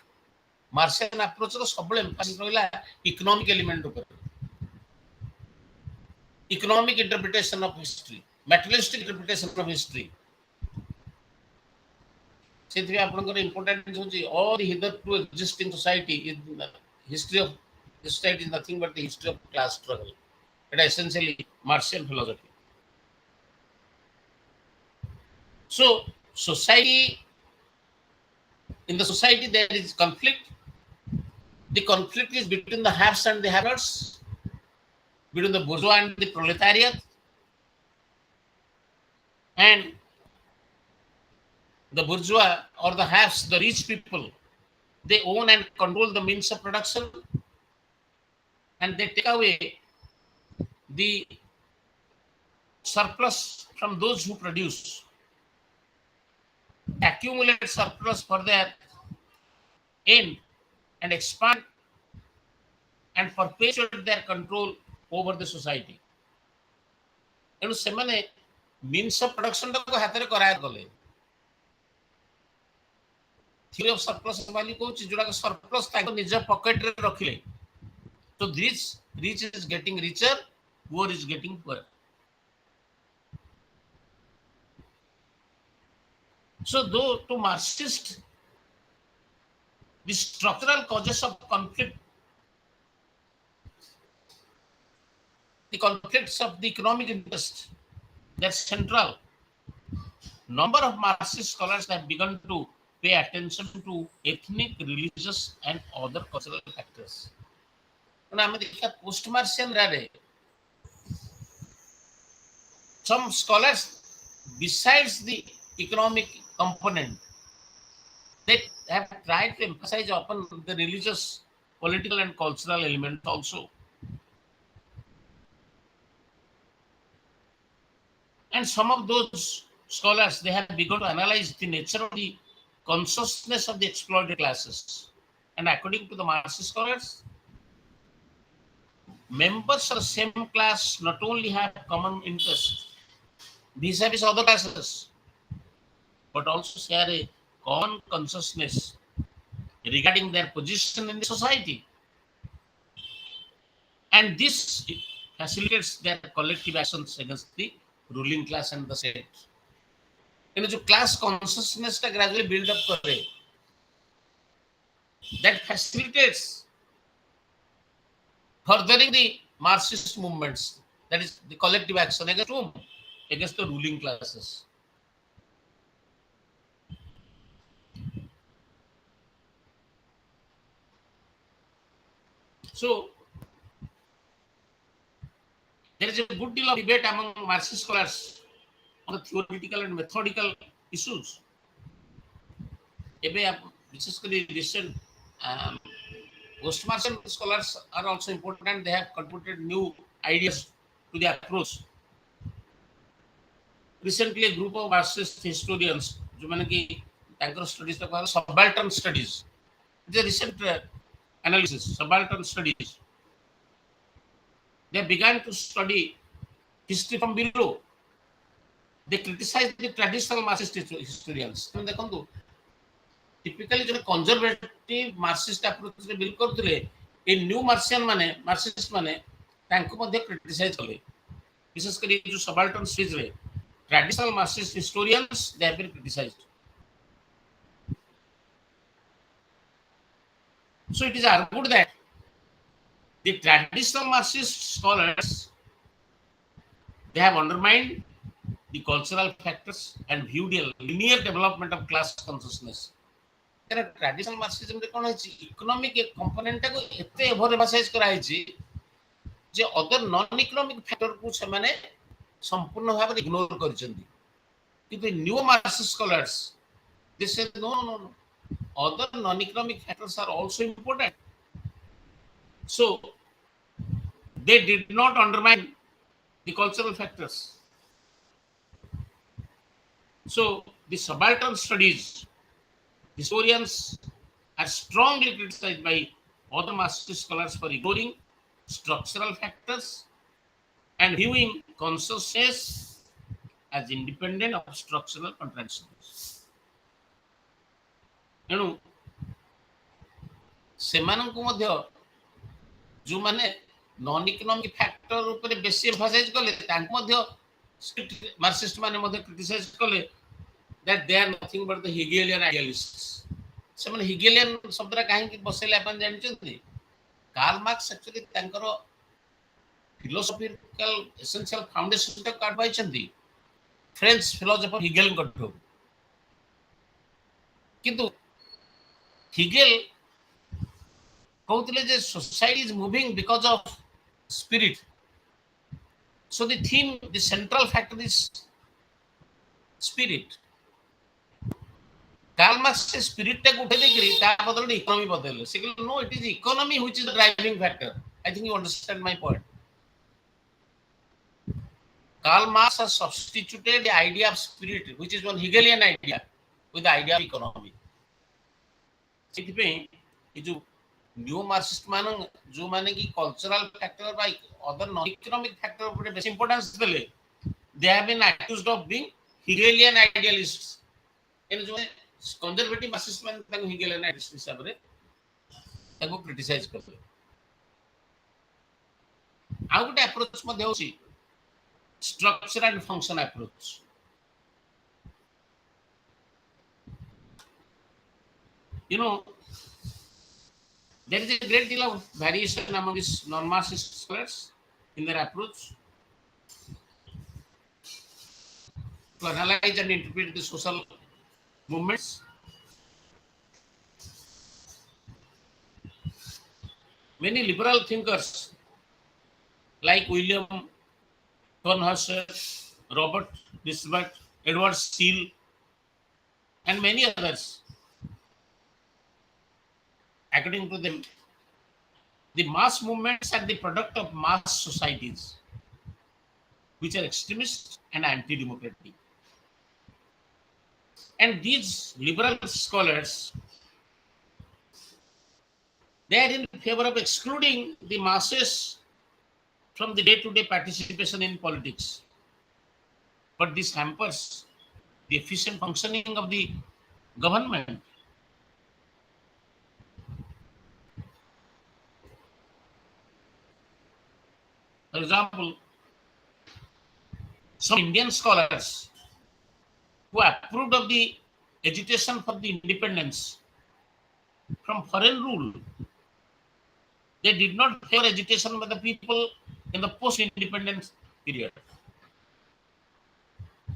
Martian approach ro सबले emphasis रहिला economic element ऊपर. Economic interpretation of history, materialistic interpretation of history. ସେଥିପାଇଁ ଆପଣଙ୍କର important ହେଉଛି all the hitherto existing society in the history of the society is nothing but the history of class struggle. It is essentially Martian philosophy. So society, in the society there is conflict. The conflict is between the haves and the have-nots, between the bourgeois and the proletariat, and the bourgeois or the haves, the rich people, they own and control the means of production, and they take away the surplus from those who produce, accumulate surplus for their end, and expand and perpetuate their control over the society. एणु सेमाने means of production को हाथ रे कराया गले theory of surplus वाली को जोड़ा सरप्लस ताको निज पॉकेट रे रखिले, so this rich is getting richer, poor is getting poor. So though to Marxist, the structural causes of conflict, the conflicts of the economic interest, that's central. Number of Marxist scholars have begun to pay attention to ethnic, religious, and other cultural factors. Post-Marxian era, some scholars, besides the economic component, they have tried to emphasize upon the religious, political, and cultural elements also. And some of those scholars, they have begun to analyze the nature of the consciousness of the exploited classes. And according to the Marxist scholars, members of the same class not only have common interest vis-a-vis other classes, but also share a common consciousness regarding their position in the society. And this facilitates their collective actions against the ruling class and the state. जो class consciousness टा gradually build up करे, that facilitates furthering the Marxist movements, that is the collective action against whom? Against the ruling classes. So there is a good deal of debate among Marxist scholars on the theoretical and methodical issues. Especially recent post-Marxian scholars are also important. They have contributed new ideas to the approach. recently a group of Marxist historians, जो मैंने कि तांकर studies तक वाला subaltern studies, the recent analysis subaltern studies, they began to study history from below. They criticize the traditional Marxist historians. तुम देखो typically जो conservative Marxist approach रे बिल्ड करथले ए न्यू मार्क्सियन माने मार्क्सिस्ट माने तांको मध्ये क्रिटिसाइज कले विशेष करी जो सबाल्टर्न स्टेज रे traditional Marxist historians they have been criticized. So it is argued that the traditional Marxist scholars they have undermined the cultural factors and viewed a linear development of class consciousness. कारण traditional Marxism रे कोन है economic एक component को एते over emphasise कराई छी जे other non economic factor को से माने संपूर्ण भाव रे इग्नोर करछंदी किंतु new Marxist scholars they say no no no other non-economic factors are also important. So they did not undermine the cultural factors. So the subaltern studies, historians are strongly criticized by other Marxist scholars for ignoring structural factors and viewing consciousness as independent of structural contradictions. ତେଣୁ ସେମାନଙ୍କୁ ମଧ୍ୟ ଯୋଉମାନେ non economic factor ଉପରେ ବେଶୀ emphasise କଲେ ତାଙ୍କୁ ମଧ୍ୟ ମାର୍କ୍ସିଷ୍ଟ ମାନେ ମଧ୍ୟ କ୍ରିଟିସାଇଜ କଲେ that they are nothing but the Hegelian idealists. ସେମାନେ ହିଗେଲିଆନ ଶବ୍ଦଟା କାହିଁକି ବସେଇଲେ ଆପଣ ଜାଣିଛନ୍ତି? କାର୍ଲ ମାର୍କ୍ସ ଆକ୍ଚୁଆଲି ତାଙ୍କର ଫିଲୋସଫିକାଲ ଏସେନ୍ସିଆଲ ଫାଉଣ୍ଡେସନଟା କାଢି ପାଇଛନ୍ତି ଫ୍ରେଞ୍ଚ ଫିଲୋସଫର ହିଗେଲଙ୍କଠୁ। କିନ୍ତୁ ହିଗେଲ କହୁଥିଲେ ଯେ society is moving because of spirit. So the theme, the central factor is spirit. Karl Marx से spirit टाକୁ उठे देकरी ता बदले इकोनॉमी बदले से no it is economy which is the driving factor. I think you understand my point. Karl Marx has substituted the idea of spirit which is one Hegelian idea with the idea of economy. ସେଥିପାଇଁ ଏ जो new Marxist मान जो माने की cultural factor by other non economic factor ऊपर base importance देले they have been accused of being Hegelian idealists। इन जो कंजर्वेटिव मार्क्सिस्ट मान ताको Hegelian idealist हिसाब रे ताको क्रिटिसाइज करले। आ गुटे अप्रोच मध्ये होची structure and function approach. You know, there is a great deal of variation among these non-Marxist scholars in their approach to analyze and interpret the social movements. Many liberal thinkers like William Thornhauser, Robert Nisbet, Edward Steele, and many others, according to them, the mass movements are the product of mass societies, which are extremist and anti-democratic. And these liberal scholars, they are in favor of excluding the masses from the day-to-day participation in politics. But this hampers the efficient functioning of the government. For example, some Indian scholars who approved of the agitation for the independence from foreign rule, they did not favor agitation by the people in the post-independence period.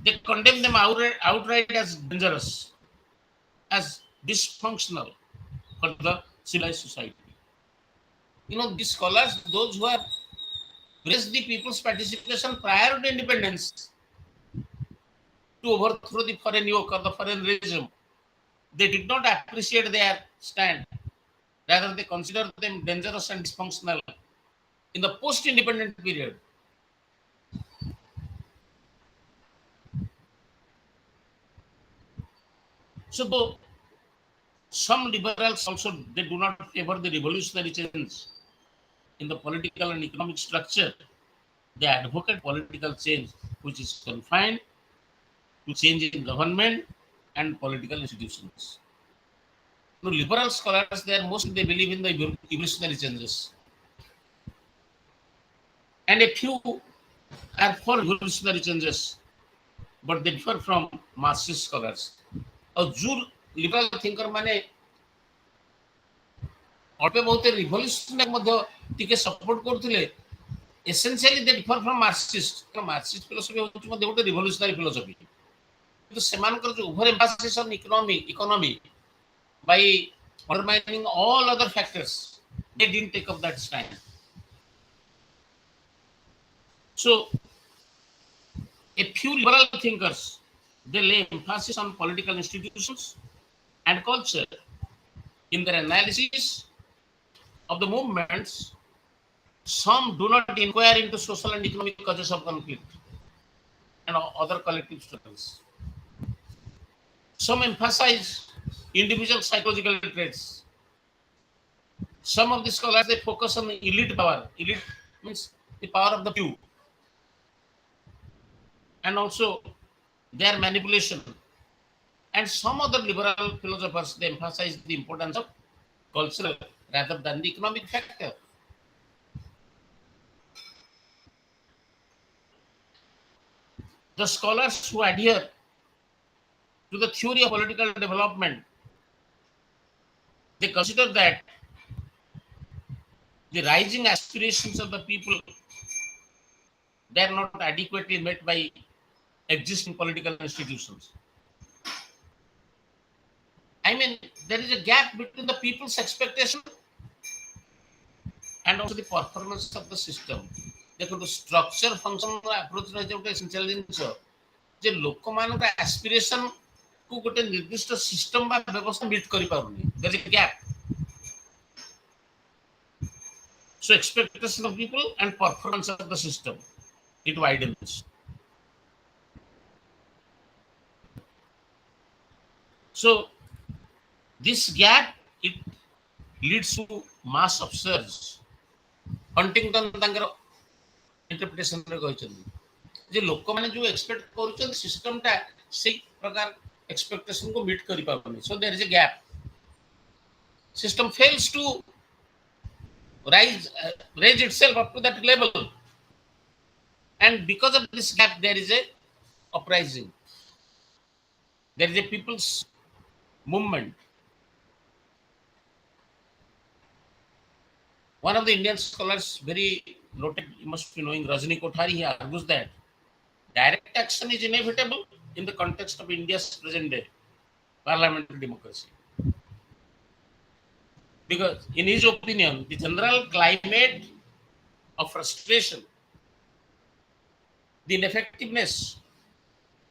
They condemned them outright as dangerous, as dysfunctional for the civilized society. You know, these scholars, those who have praised the people's participation prior to independence to overthrow the foreign yoke or the foreign regime, they did not appreciate their stand. Rather, they consider them dangerous and dysfunctional in the post-independent period. So though some liberals also they do not favor the revolutionary change in the political and economic structure. They advocate political change which is confined to change in government and political institutions. No, liberal scholars they are mostly they believe in the evolutionary changes, and a few are for evolutionary changes, but they differ from Marxist scholars. ଆଉ ଯୋଉ liberal thinker ମାନେ ଅଳ୍ପ ବହୁତ revolutionary ମଧ୍ୟ ଟିକେ support କରୁଥିଲେ, essentially they differ from Marxist. Marxist philosophy ହେଉଛି ମଧ୍ୟ ଗୋଟେ revolutionary philosophy. କିନ୍ତୁ ସେମାନଙ୍କର ଯୋଉ over emphasis on economy by undermining all other factors, they didn't take up that stand. So a few liberal thinkers they lay emphasis on political institutions and culture in their analysis of the movements. Some do not inquire into social and economic causes of conflict and other collective struggles. Some emphasize individual psychological traits. Some of the scholars they focus on elite power. Elite means the power of the few, and also their manipulation. And some other liberal philosophers they emphasize the importance of cultural rather than the economic factor. The scholars who adhere to the theory of political development they consider that the rising aspirations of the people they are not adequately met by existing political institutions. I mean, there is a gap between the people's expectation and also the performance of the system. ଦେଖନ୍ତୁ structure function approach ରହିଛି ଗୋଟେ essential ଜିନିଷ ଯେ ଲୋକମାନଙ୍କ aspiration କୁ ଗୋଟେ ନିର୍ଦ୍ଦିଷ୍ଟ system ବା ବ୍ୟବସ୍ଥା meet କରିପାରୁନି. there is a gap. So expectation of people and performance of the system it widens. So this gap it leads to mass upsurge. Huntington ତାଙ୍କର interpretation ରେ କହିଛନ୍ତି ଯେ ଲୋକମାନେ ଯୋଉ expect କରୁଛନ୍ତି system ଟା ସେଇ ପ୍ରକାର expectation କୁ meet କରିପାରୁନି. So there is a gap. System fails to raise itself up to that level, and because of this gap there is a uprising. There is a people's movement. One of the Indian scholars, very noted, you must be knowing Rajni Kothari, he argues that direct action is inevitable in the context of India's present day parliamentary democracy. Because in his opinion, the general climate of frustration, the ineffectiveness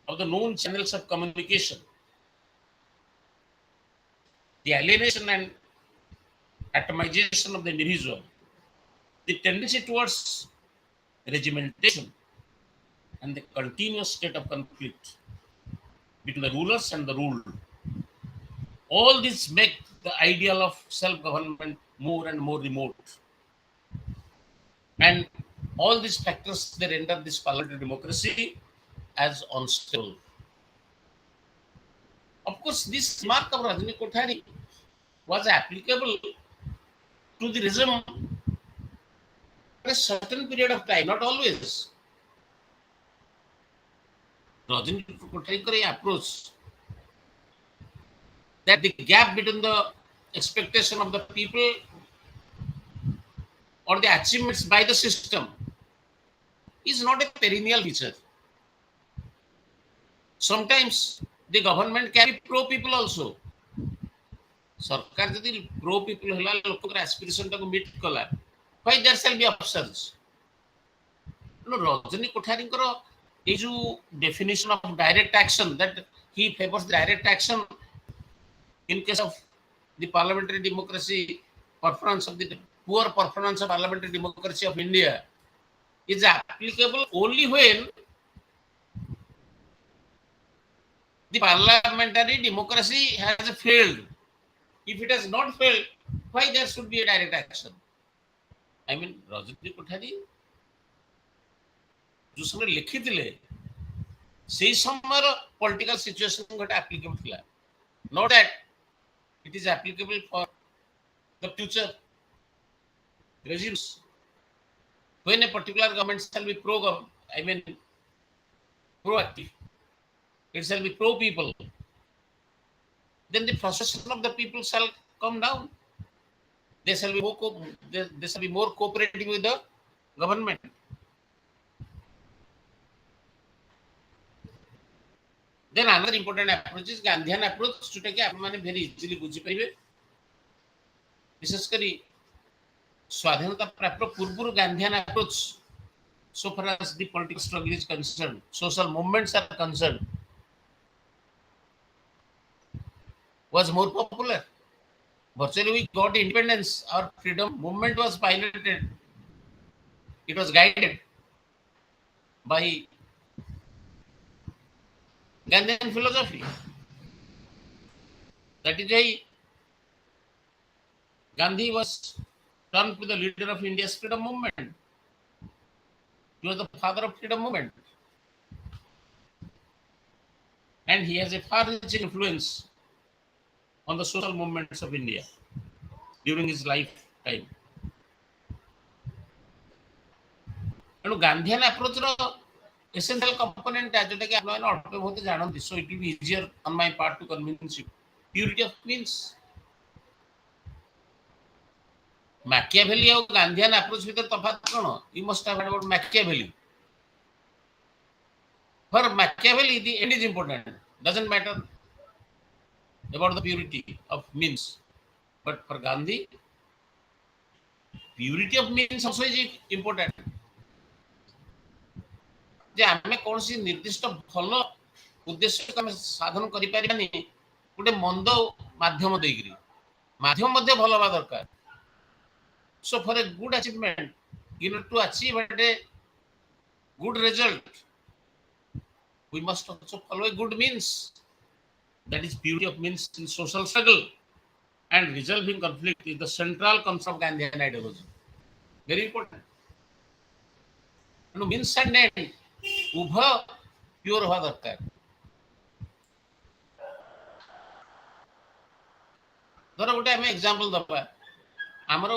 of the known channels of communication, the alienation and atomization of the individual, the tendency towards regimentation, and the continuous state of conflict between the rulers and the ruled. All this make the ideal of self-government more and more remote. And all these factors they render this parliamentary democracy as unstable. Of course, this remark of Rajni Kothari was applicable to the regime for a certain period of time, not always. Rajni Kothari's approach that the gap between the expectation of the people or the achievements by the system is not a perennial feature. Sometimes the government can be pro people also. सरकार जदि pro people होला लोककर aspiration टाको meet कला why there shall be upsurge. No, Rajni Kothariଙ୍କର ଏ ଯୋଉ definition of direct action that he favors direct action in case of the parliamentary democracy performance of the poor performance of parliamentary democracy of India is applicable only when The parliamentary democracy has failed. If it has not failed, why there should be a direct action? I mean, Rajat Kothari जो समय लिखिथिले सेही समयर political situation गोटे applicable थिला, not that it is applicable for the future regimes. When a particular government shall be proactive, it shall be pro people, then the frustration of the people shall come down. They shall be they shall be more cooperative with the government. Then another important approach is Gandhian approach, जोटा कि आप माने very easily बुझी पाइबे, विशेष करी स्वाधीनता प्राप्त पूर्व Gandhian approach, so far as the political struggle is concerned, social movements are concerned, was more popular. Virtually we got independence, our freedom movement was piloted, it was guided by Gandhian philosophy. That is why Gandhi was termed to the leader of India's freedom movement. He was the father of freedom movement. And he has a far-reaching influence on the social movements of India during his lifetime. ତେଣୁ ଗାନ୍ଧିଆନ ଆପ୍ରୋଚର essential component जोटा कि आपने अल्प बहुत जानती, so it will be easier on my part to convince you. Purity of means. Machiavelli और Gandhian approach भीतर तफात कौन? You must have heard about Machiavelli. For Machiavelli, the end is important. Doesn't matter about the purity of means. But for Gandhi, purity of means also is important. जे आमे कोनसी निर्दिष्ट भल उद्देश्य को साधन करि पारिबानी गोटे मंद माध्यम देगिरी, माध्यम मध्ये भल बा दरकार. So for a good achievement, in order to achieve a good result, we must also follow a good means. That is purity of means in social struggle, and resolving conflict is the central concept of Gandhian ideology. Very important. Means and end उभय pure हवा दरकार. धर गोटे आम example दबा, आमर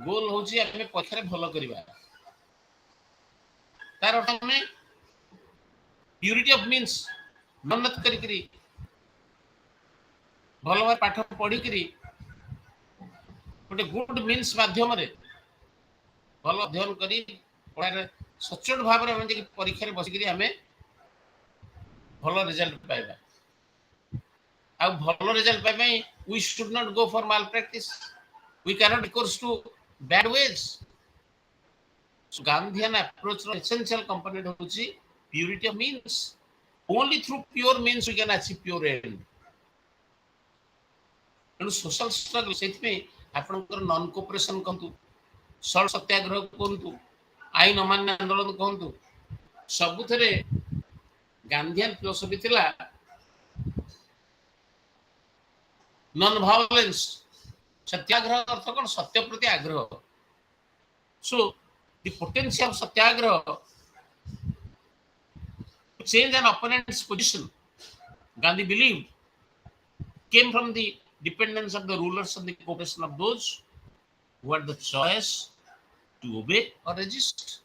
गोल होची आमे परीक्षा रे भलो करिबा, तार अर्थ आमे प्यूरिटी ऑफ मीन्स मेहनत करी करी भलो भाव पाठ पढ़ी करी गोटे गुड मीन्स माध्यम रे भलो अध्ययन करी पढ़ारे सचोट भाव रे जे परीक्षा रे बसी करी आमे भलो रिजल्ट पाइबा. आ भलो रिजल्ट पाइ पई we should not go for malpractice, we cannot recourse to bad ways. So Gandhian approach ro essential component होची purity of means. Only through pure means we can achieve pure end. तेणु social struggle से आपंकर non cooperation कहतु, सल्ट सत्याग्रह कहतु, आईन अमान्य आंदोलन कहतु, सबुथरे गांधीयन फिलोसफी थिला नॉन वायलेंस. सत्याग्रह अर्थ कौन? सत्य प्रति आग्रह. So the potential of Satyagraha to change an opponent's position, Gandhi believed, came from the dependence of the rulers on the cooperation of those who had the choice to obey or resist.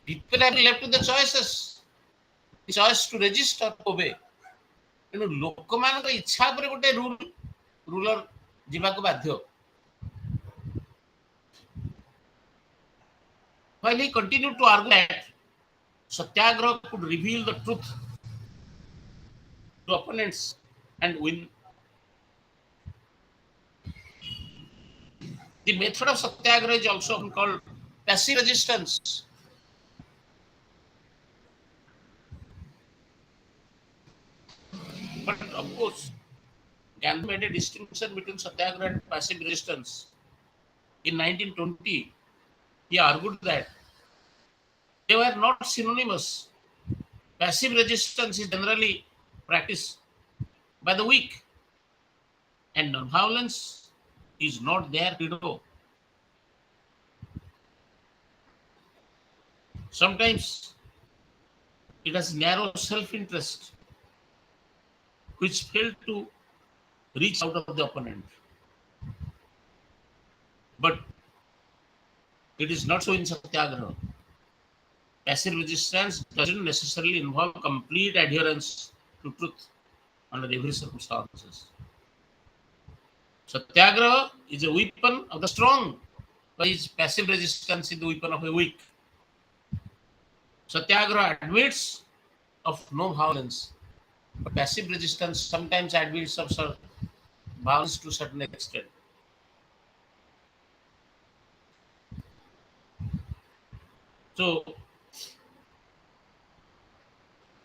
People have left to the choices, the choice to resist or obey. तेणु लोक मान इच्छा पर गोटे ruler जीवाक बाध्य. While he continued to argue that Satyagraha could reveal the truth to opponents and win. The method of Satyagraha is also called passive resistance. But of course, Gandhi made a distinction between Satyagraha and passive resistance. In 1920, he argued that they were not synonymous. Passive resistance is generally practiced by the weak, and non-violence is not their credo. Sometimes it has narrow self-interest which fail to reach out of the opponent. But it is not so in Satyagraha. Passive resistance doesn't necessarily involve complete adherence to truth under every circumstances. Satyagraha is a weapon of the strong, whereas passive resistance is the weapon of a weak. Satyagraha admits of no violence, but passive resistance sometimes admits of violence to a certain extent. So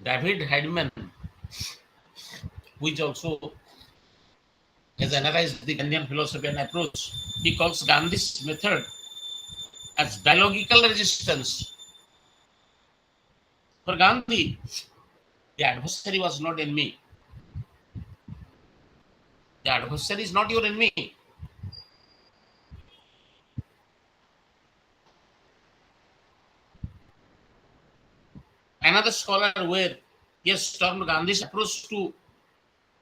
David Heidman, which also has analyzed the Gandhian philosophy and approach, he calls Gandhi's method as dialogical resistance. For Gandhi, the adversary was not enemy. The adversary is not your enemy. Another scholar where he has termed Gandhi's approach to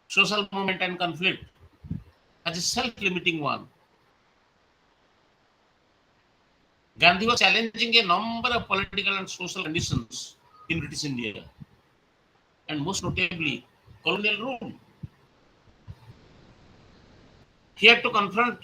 social movement and conflict as a self-limiting one. Gandhi was challenging a number of political and social conditions in British India, and most notably, colonial rule. He had to confront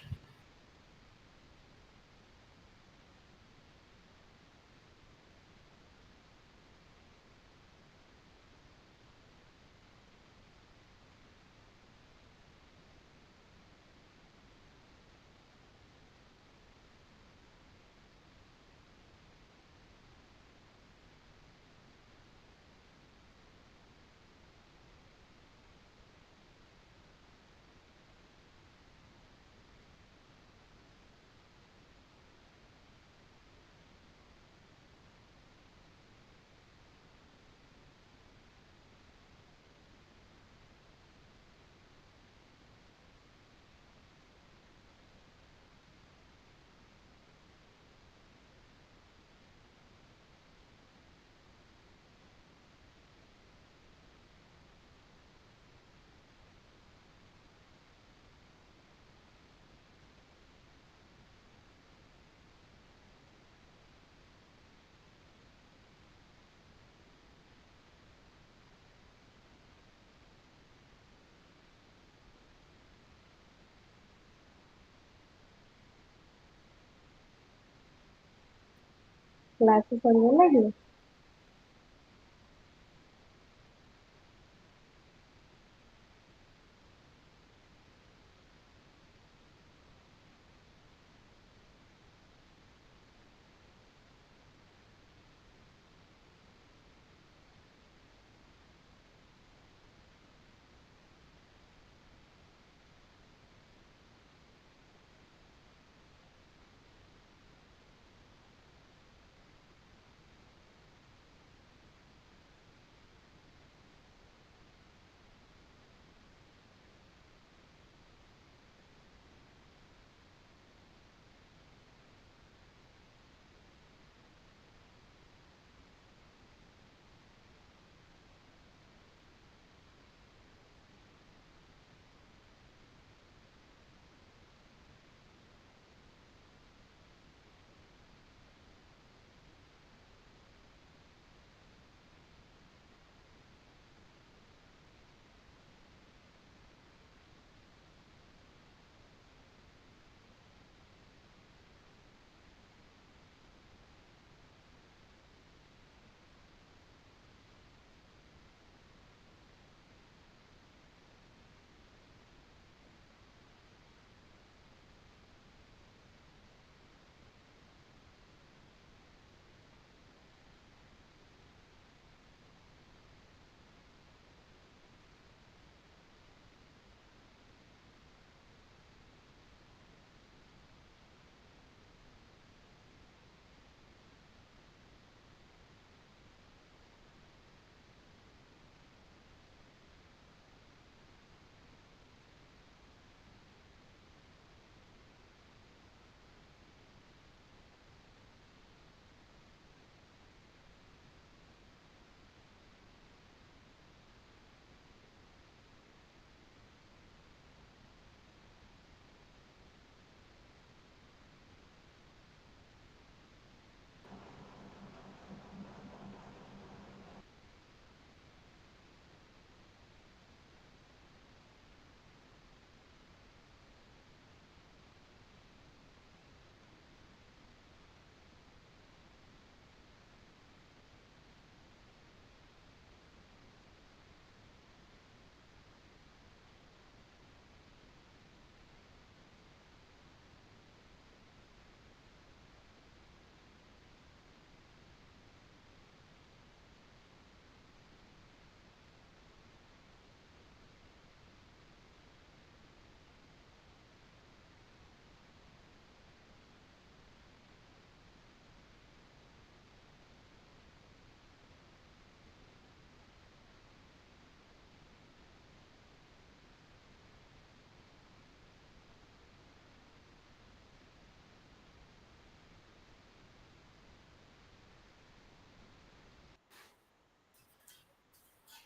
Classes on ଲାଗିବ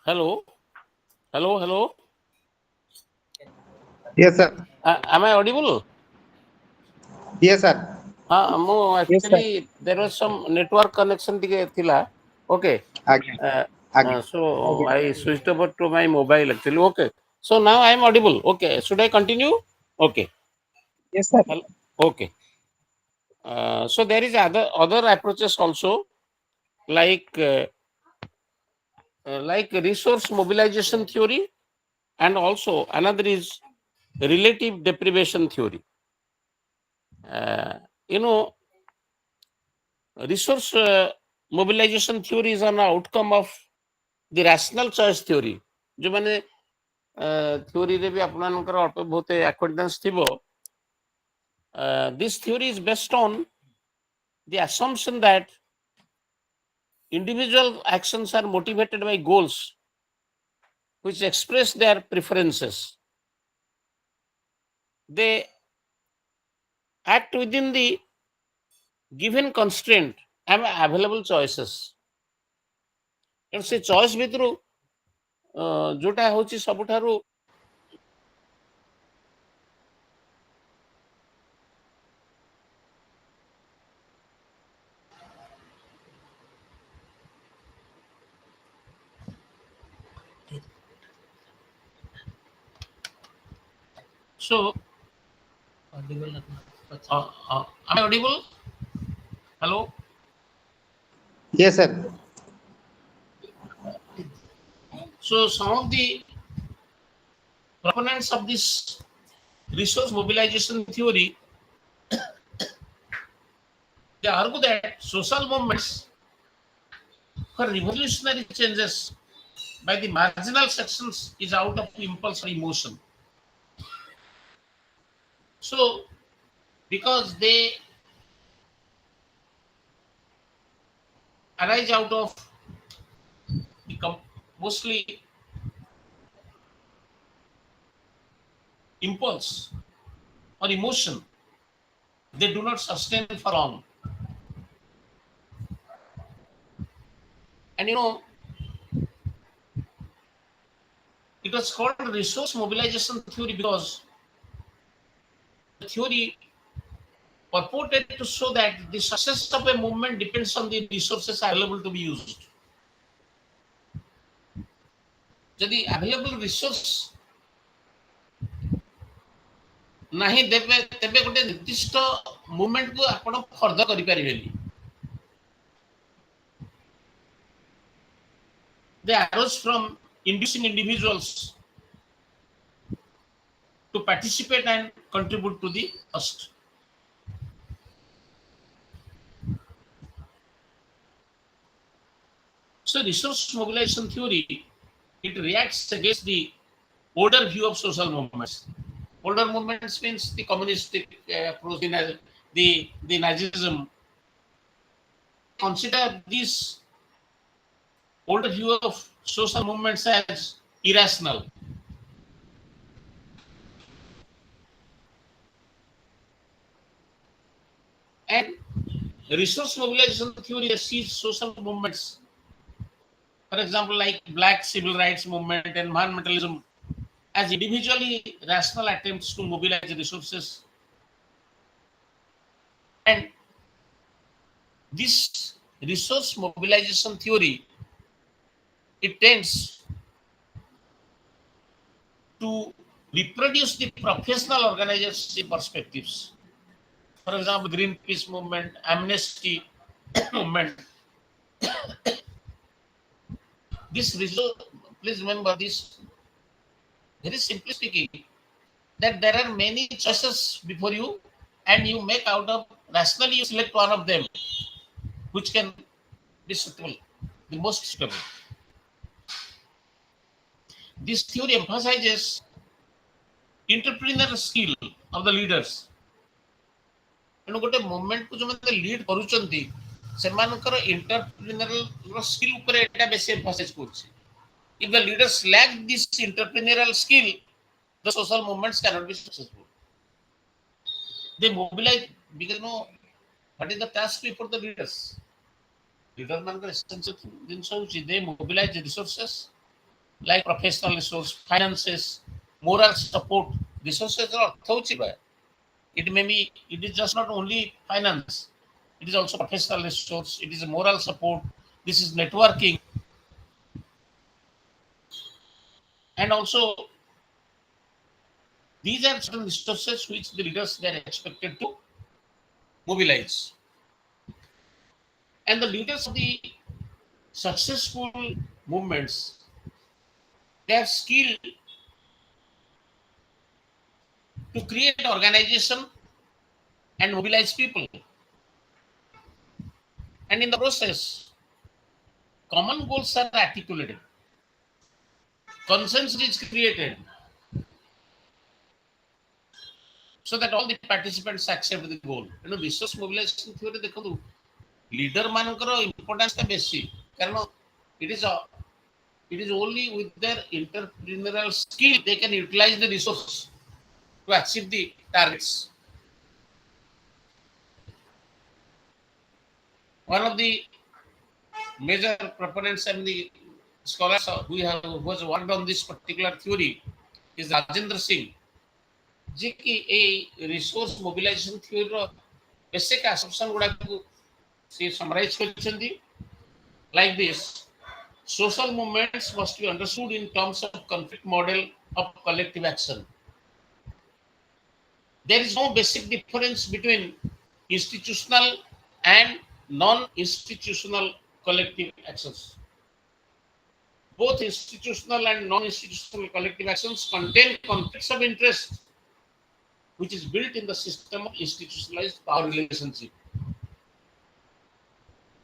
Hello, hello. Yes, sir. Am I audible? Yes, sir. Yes, sir. Actually, there was some network connection thila. Okay. Again. Again. So Okay. I switched over to my mobile actually. Okay. So now I am audible. Okay. Should I continue? Okay. Yes, sir. Okay. So there is other approaches also, like resource mobilization theory, and also another is relative deprivation theory. Uh, you know, resource mobilization theory is an outcome of the rational choice theory. जो माने theory रे भी आपनकर अल्प बहुत acquaintance थिबो. This theory is based on the assumption that individual actions are motivated by goals which express their preferences. They act within the given constraint and available choices. And से choice भितरु जोटा होची सबुठारु so am I audible? Hello. Yes, sir. So some of the proponents of this resource mobilization theory, they argue that social movements for revolutionary changes by the marginal sections is out of impulse or emotion. So because they arise out of the mostly impulse or emotion, they do not sustain for long. And it was called resource mobilization theory because the theory purported to show that the success of a movement depends on the resources available to be used. ଯଦି available resource ନାହିଁ ଦେବେ ତେବେ ଗୋଟେ ନିର୍ଦ୍ଦିଷ୍ଟ movement କୁ ଆପଣ further କରିପାରିବେନି. They arose from inducing individuals to participate and contribute to the cost. So resource mobilization theory, it reacts against the older view of social movements. Older movements means the communistic approach, the Nazism. Consider this older view of social movements as irrational. And resource mobilization theory sees social movements, for example, like Black civil rights movement and environmentalism, as individually rational attempts to mobilize resources. And this resource mobilization theory, it tends to reproduce the professional organization perspectives. For example, Greenpeace movement, Amnesty movement. This result, please remember this, very simply speaking, that there are many choices before you, and you make out of rationally you select one of them which can be suitable, the most suitable. This theory emphasizes entrepreneurial skill of the leaders. ତେଣୁ ଗୋଟେ ମୁଭମେଣ୍ଟକୁ ଯେଉଁମାନେ lead କରୁଛନ୍ତି ସେମାନଙ୍କର ଏଣ୍ଟରପ୍ରିନେurial skill ଉପରେ ଏଇଟା ବେଶୀ emphasise କରୁଛି. If the leaders lack this entrepreneurial skill, the social movements cannot be successful. They mobilize because what is the task before the leaders? Leader ମାନଙ୍କର essential ଜିନିଷ ହେଉଛି they mobilize resources like professional resource, finances, moral support. Resources are thought. It may be, it is just not only finance, it is also professional resource, it is moral support, this is networking, and also these are certain resources which the leaders they are expected to mobilize. And the leaders of the successful movements, they are skilled to create organization and mobilize people. And in the process, common goals are articulated, consensus is created, so that all the participants accept the goal. Resource mobilization theory देखो leader मानकर importance टा बेसी कारण it is only with their entrepreneurial skill they can utilize the resource to achieve the targets. One of the major proponents and the scholars who has worked on this particular theory is Rajendra Singh, जे कि a resource mobilization theory row basic assumption गुड़ा को से summarize करछन्ती like this. Social movements must be understood in terms of conflict model of collective action. There is no basic difference between institutional and non-institutional collective actions. Both institutional and non-institutional collective actions contain conflicts of interest, which is built in the system of institutionalized power relationship.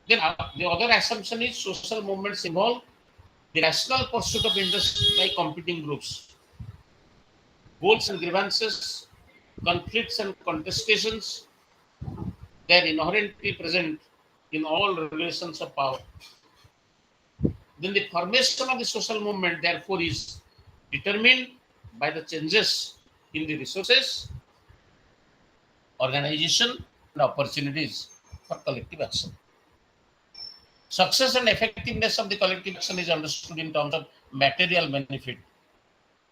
Then the other assumption is social movements involve the rational pursuit of interest by competing groups. Goals and grievances, conflicts and contestations, they are inherently present in all relations of power. Then the formation of the social movement, therefore, is determined by the changes in the resources, organization, and opportunities for collective action. Success and effectiveness of the collective action is understood in terms of material benefit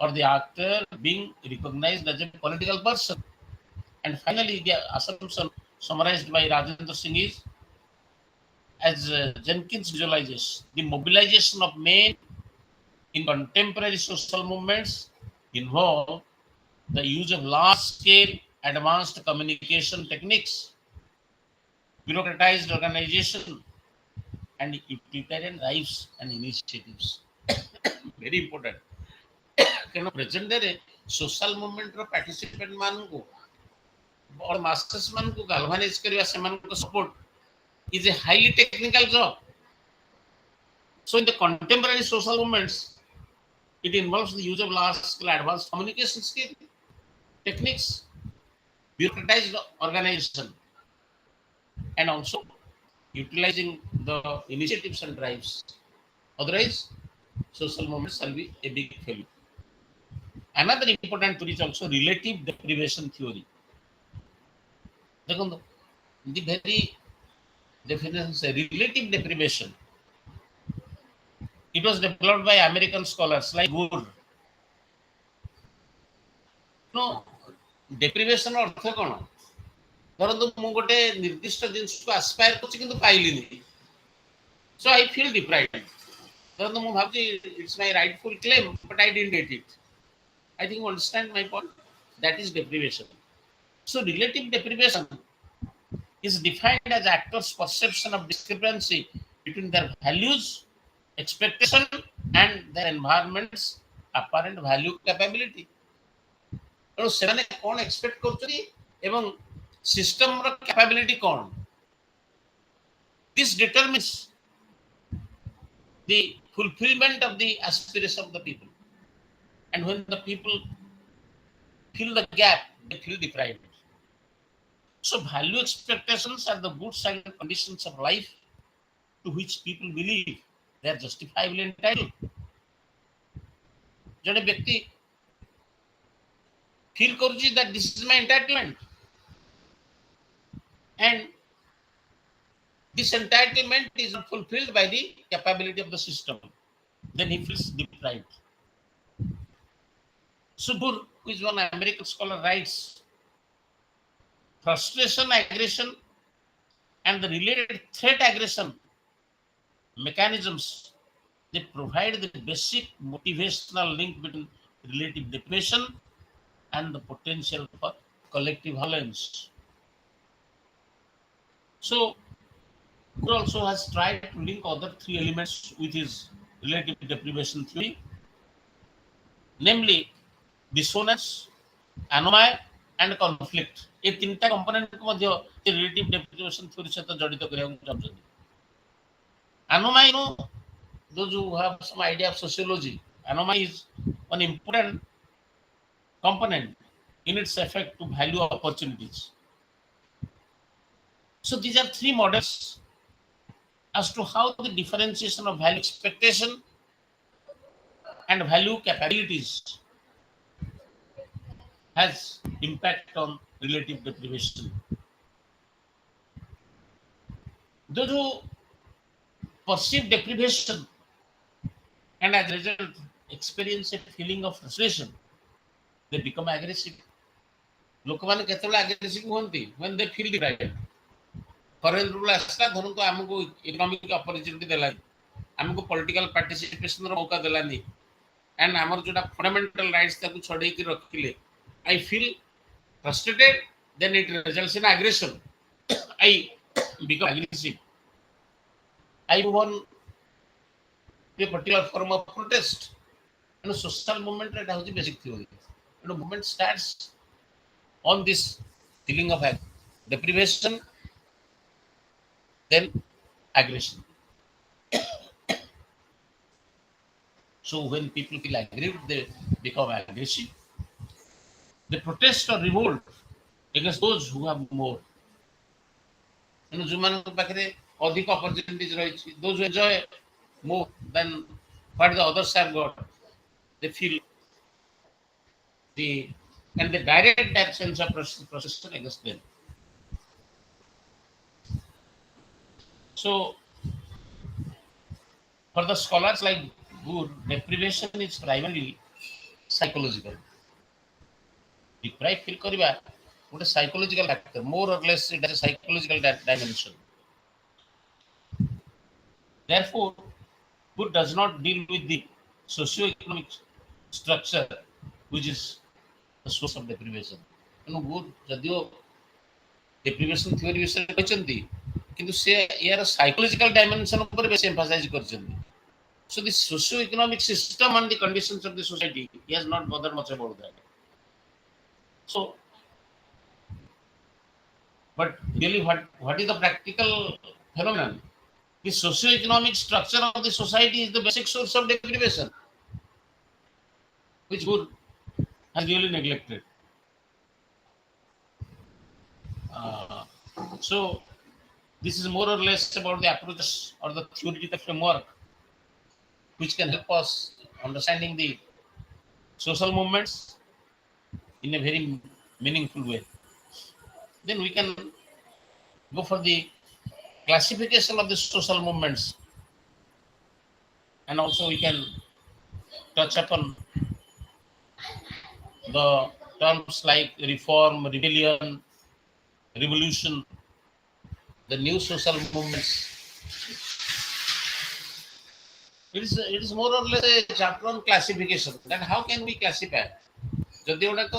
or the actor being recognized as a political person. And finally, the assumption summarized by Rajendra Singh is, as Jenkins visualizes, the mobilization of men in contemporary social movements involve the use of large-scale advanced communication techniques, bureaucratized organization, and utilitarian drives and initiatives. Very important. ତେଣୁ ପ୍ରେଜେଣ୍ଟରେ social ମୁଭମେଣ୍ଟର participant ମାନଙ୍କୁ और masters मान को galvanise करवा सेमानक support is a highly technical job. So in the contemporary social movements, it involves the use of large scale advanced communication skill, techniques, bureaucratized organization, and also utilizing the initiatives and drives. Otherwise, social movements shall be a big failure. Another important theory is also relative deprivation theory. देखो the very definition is relative deprivation. It was developed by American scholars like Good. No, deprivation अर्थ कौन? धरतु मु गोटे निर्दिष्ट जिनिस को Aspire करछि किंतु पाइलिनी, so I feel deprived. धरतु मु भाबछि it's my rightful claim but I didn't get it. I think you understand my point. That is deprivation. So relative deprivation is defined as actors' perception of discrepancy between their values, expectation, and their environment's apparent value capability. ତେଣୁ ସେମାନେ କ'ଣ expect କରୁଛନ୍ତି ଏବଂ ସିଷ୍ଟମର capability କ'ଣ, this determines the fulfillment of the aspiration of the people, and when the people fill the gap they feel deprived. So value expectations are the goods and conditions of life to which people believe they are justifiably entitled. जड़े व्यक्ति feel करुची that this is my entitlement, and this entitlement is fulfilled by the capability of the system. then he feels deprived. Subur, who is one American scholar, writes, frustration, aggression, and the related threat aggression mechanisms, they provide the basic motivational link between relative deprivation and the potential for collective violence. So, Guru also has tried to link other three elements with his relative deprivation theory, namely dissonance, anomaly, and conflict. ये तीनटा component को मध्य relative deprivation theory सहित जड़ित କରିବାକୁ चाହୁଛନ୍ତି. Anomaly, those who have some idea of sociology, anomaly is an important component in its effect to value opportunities. So these are three models as to how the differentiation of value expectation and value capabilities has impact on relative deprivation. Those who perceive deprivation and as a result experience a feeling of frustration, they become aggressive. ଲୋକମାନେ କେତେବେଳେ aggressive ହୁଅନ୍ତି? When they feel deprived. Foreign rule ଆସିଲା, ଧରନ୍ତୁ ଆମକୁ economic opportunity ଦେଲାନି, ଆମକୁ political ପାର୍ଟିସିପେସନର ମୌକା ଦେଲାନି, and ଆମର ଯୋଉଟା ଫଣ୍ଡାମେଣ୍ଟାଲ ରାଇଟ୍ସ ତାକୁ ଛଡେଇକି ରଖିଲେ, I feel frustrated, then it results in aggression. I become aggressive. I move on to a particular form of protest. And social movement is the basic theory. Movement starts on this feeling of deprivation, then aggression. So when people feel aggrieved, they become aggressive. They protest or revolt against those who have more. ଯୋଉମାନଙ୍କ ପାଖରେ ଅଧିକ opportunities ରହିଛି, those who enjoy more than what the others have got, they feel and they direct their sense of frustration against them. So for the scholars like Gur, deprivation is primarily psychological. Deprive feel କରିବା ଗୋଟେ psychological factor, more or less it has a psychological dimension. Therefore, Gur does not deal with the socio-economic structure which is the source of deprivation. Gur ଯଦିଓ deprivation theory ବିଷୟରେ କହିଛନ୍ତି, କିନ୍ତୁ ସେ ଏହାର psychological dimension ଉପରେ ବେଶୀ emphasize କରିଛନ୍ତି. So the socio-economic system and the conditions of the society, he has not bothered much about that. So, but really what is the practical phenomenon? The socio-economic structure of the society is the basic source of deprivation, which Gur has really neglected. So, this is more or less about the approaches or the theoretical framework which can help us understanding the social movements in a very meaningful way. Then we can go for the classification of the social movements, and also we can touch upon the terms like reform, rebellion, revolution, the new social movements. It is more or less a chapter on classification. That how can we classify? ଯଦି ଗୁଡାକ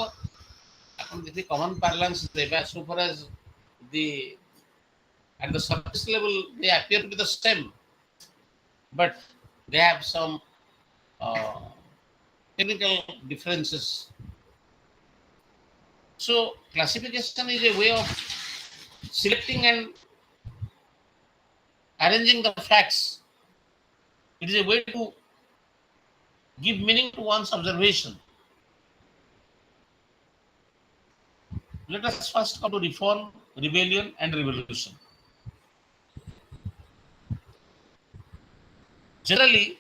ଆପଣ ଯଦି common parlance ଦେବେ, so far as the at the surface level they appear to be the same, but they have some technical differences. So classification is a way of selecting and arranging the facts. It is a way to give meaning to one's observation. Let us first come to reform, rebellion, and revolution. Generally,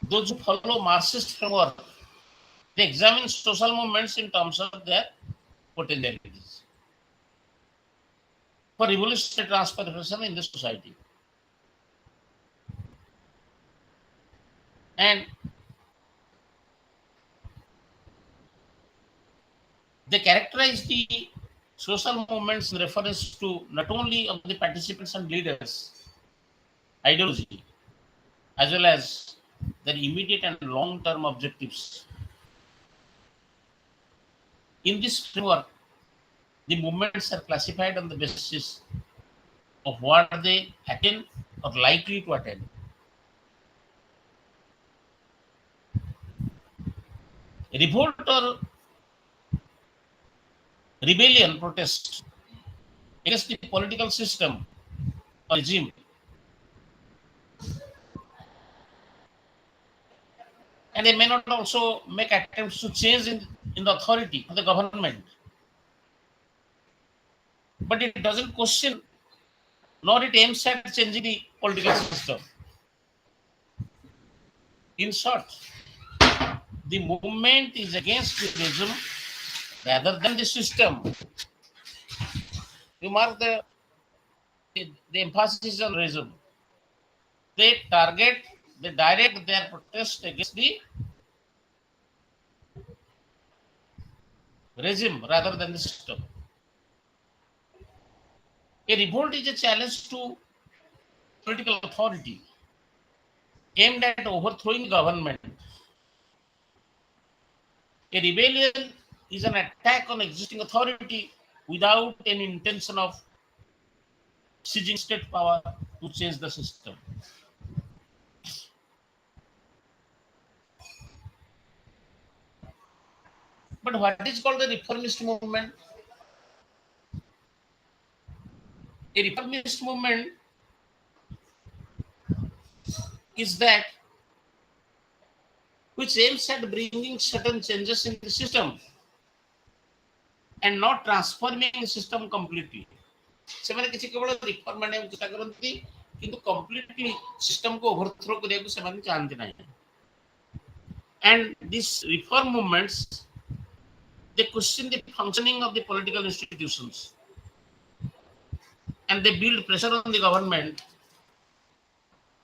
those who follow Marxist framework, they examine social movements in terms of their potentialities for revolutionary transformation in the society. And they characterize the social movements in reference to not only of the participants and leaders, ideology, as well as their immediate and long-term objectives. In this framework, the movements are classified on the basis of what they attain or likely to attain. Revolt or rebellion protest against the political system or regime, and they may not also make attempts to change in the authority of the government, but it doesn't question nor it aims at changing the political system. In short, the movement is against the regime rather than the system. You mark the emphasis on regime. They direct their protest against the regime rather than the system. A revolt is a challenge to political authority aimed at overthrowing government. A rebellion is an attack on existing authority without any intention of seizing state power to change the system. But what is called the reformist movement? A reformist movement is that which aims at bringing certain changes in the system and not transforming the system completely. ସେମାନେ କିଛି କେବଳ reform ଆଣିବାକୁ ଚେଷ୍ଟା କରନ୍ତି କିନ୍ତୁ completely ସିଷ୍ଟମକୁ overthrow କରିବାକୁ ସେମାନେ ଚାହାନ୍ତି ନାହିଁ. And these reform movements, they question the functioning of the political institutions and they build pressure on the government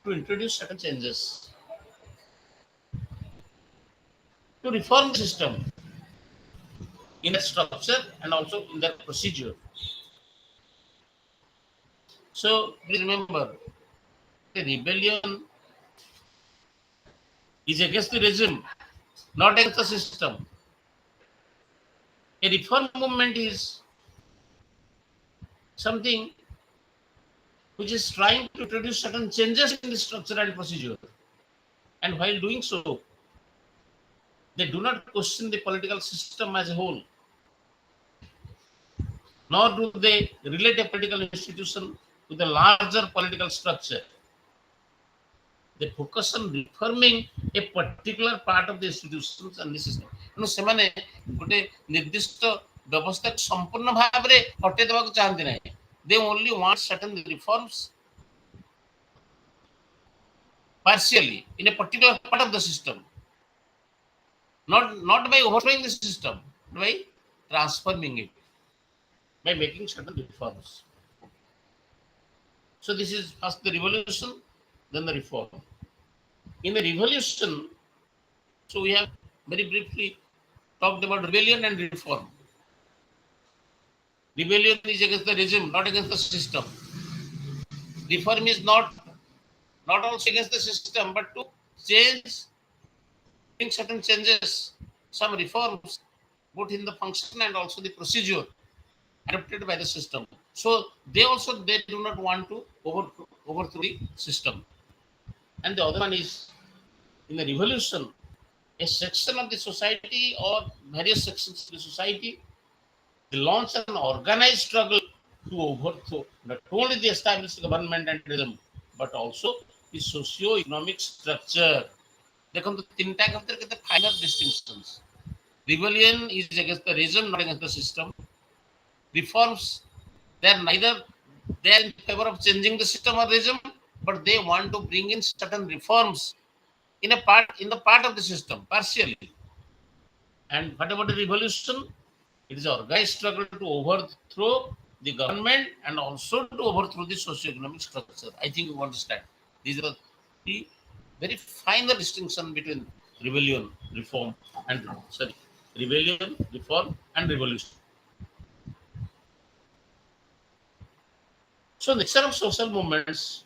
to introduce certain changes to reform the system in their structure and also in their procedure. So please remember, the rebellion is against the regime, not against the system. A reform movement is something which is trying to introduce certain changes in the structure and procedure. And while doing so, they do not question the political system as a whole, nor do they relate a political institution to the larger political structure. They focus on reforming a particular part of the institutions and the system. ତେଣୁ ସେମାନେ ଗୋଟେ ନିର୍ଦ୍ଦିଷ୍ଟ ବ୍ୟବସ୍ଥାକୁ ସମ୍ପୂର୍ଣ୍ଣ ଭାବରେ ହଟେଇ ଦେବାକୁ ଚାହାନ୍ତି ନାହିଁ. They only want certain reforms partially in a particular part of the system. Not by overthrowing the system, but by transforming it, by making certain reforms. So this is first the revolution, then the reform. In the revolution, so we have very briefly talked about rebellion and reform. Rebellion is against the regime, not against the system. Reform is not also against the system, but to change, bring certain changes, some reforms, both in the function and also the procedure adopted by the system. So they do not want to overthrow the system. And the other one is, in the revolution, a section of the society or various sections of the society, they launch an organized struggle to overthrow not only the established government and regime, but also the socio-economic structure. ଦେଖନ୍ତୁ ତିନିଟା ଭିତରେ କେତେ final distinctions. Rebellion is against the regime, not against the system. Reforms, they are in favor of changing the system or regime, but they want to bring in certain reforms in the part of the system, partially. And what about the revolution? It is an organized struggle to overthrow the government and also to overthrow the socio-economic structure. I think you understand. These are the three very fine the distinction between rebellion, reform, and rebellion, reform, and revolution. So, nature of social movements,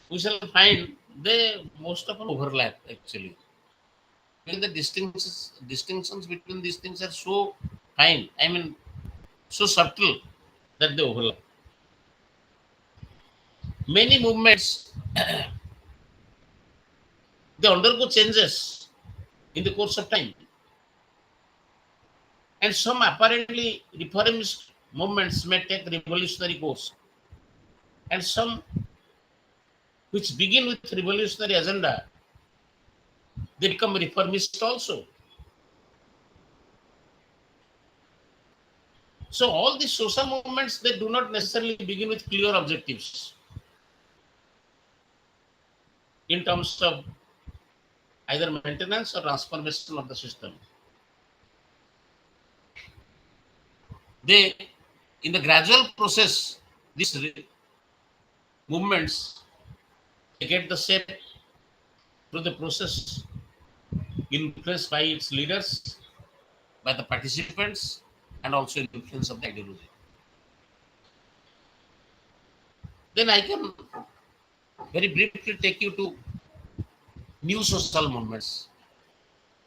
we shall find they most often overlap actually. When the distinctions between these things are so fine, I mean, so subtle that they overlap. Many movements they undergo changes in the course of time, and some apparently reformist movements may take revolutionary course, and some which begin with revolutionary agenda they become reformist also. So all these social movements they do not necessarily begin with clear objectives in terms of either maintenance or transformation of the system. They, in the gradual process, these movements they get the shape through the process influenced by its leaders, by the participants, and also influence of the ideology. Then I can very briefly take you to new social movements.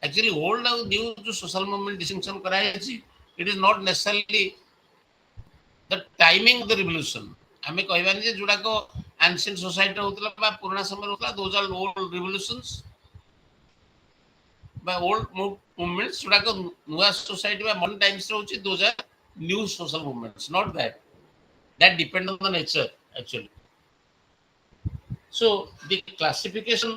Actually, old and new social movement distinction କରାଯାଇଛି. It is not necessarily the timing of the revolution. ଆମେ କହିବାନି ଯେ ଯୋଉଟାକ ancient society ହଉଥିଲା ବା ପୁରୁଣା ସମୟରେ ହଉଥିଲା, those are old revolutions ବା old movements ଯୋଉଟାକ ନୂଆ society ବା modern times ରେ ହଉଛି, those are new social movements. Not that depend on the nature actually. So the classification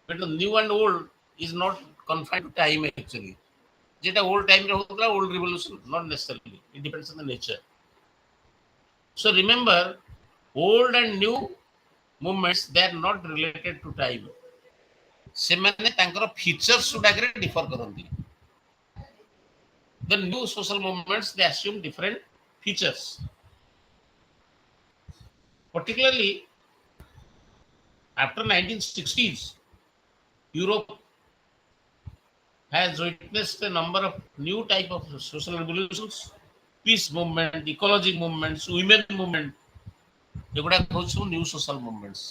between new and old is not confined to time actually. যেটা old time রে হଉଥିଲା old revolution, not necessarily. It depends on the nature. So remember, old and new movements they are not related to time. ସେମାନେ ତାଙ୍କର features ଗୁଡାକରେ differ କରନ୍ତି. The new social movements they assume different features. Particularly after 1960s, Europe has witnessed a number of new type of social revolutions, peace movement, ecology movements, women movement. ଏଗୁଡାକ ହଉଛି ସବୁ new social movements.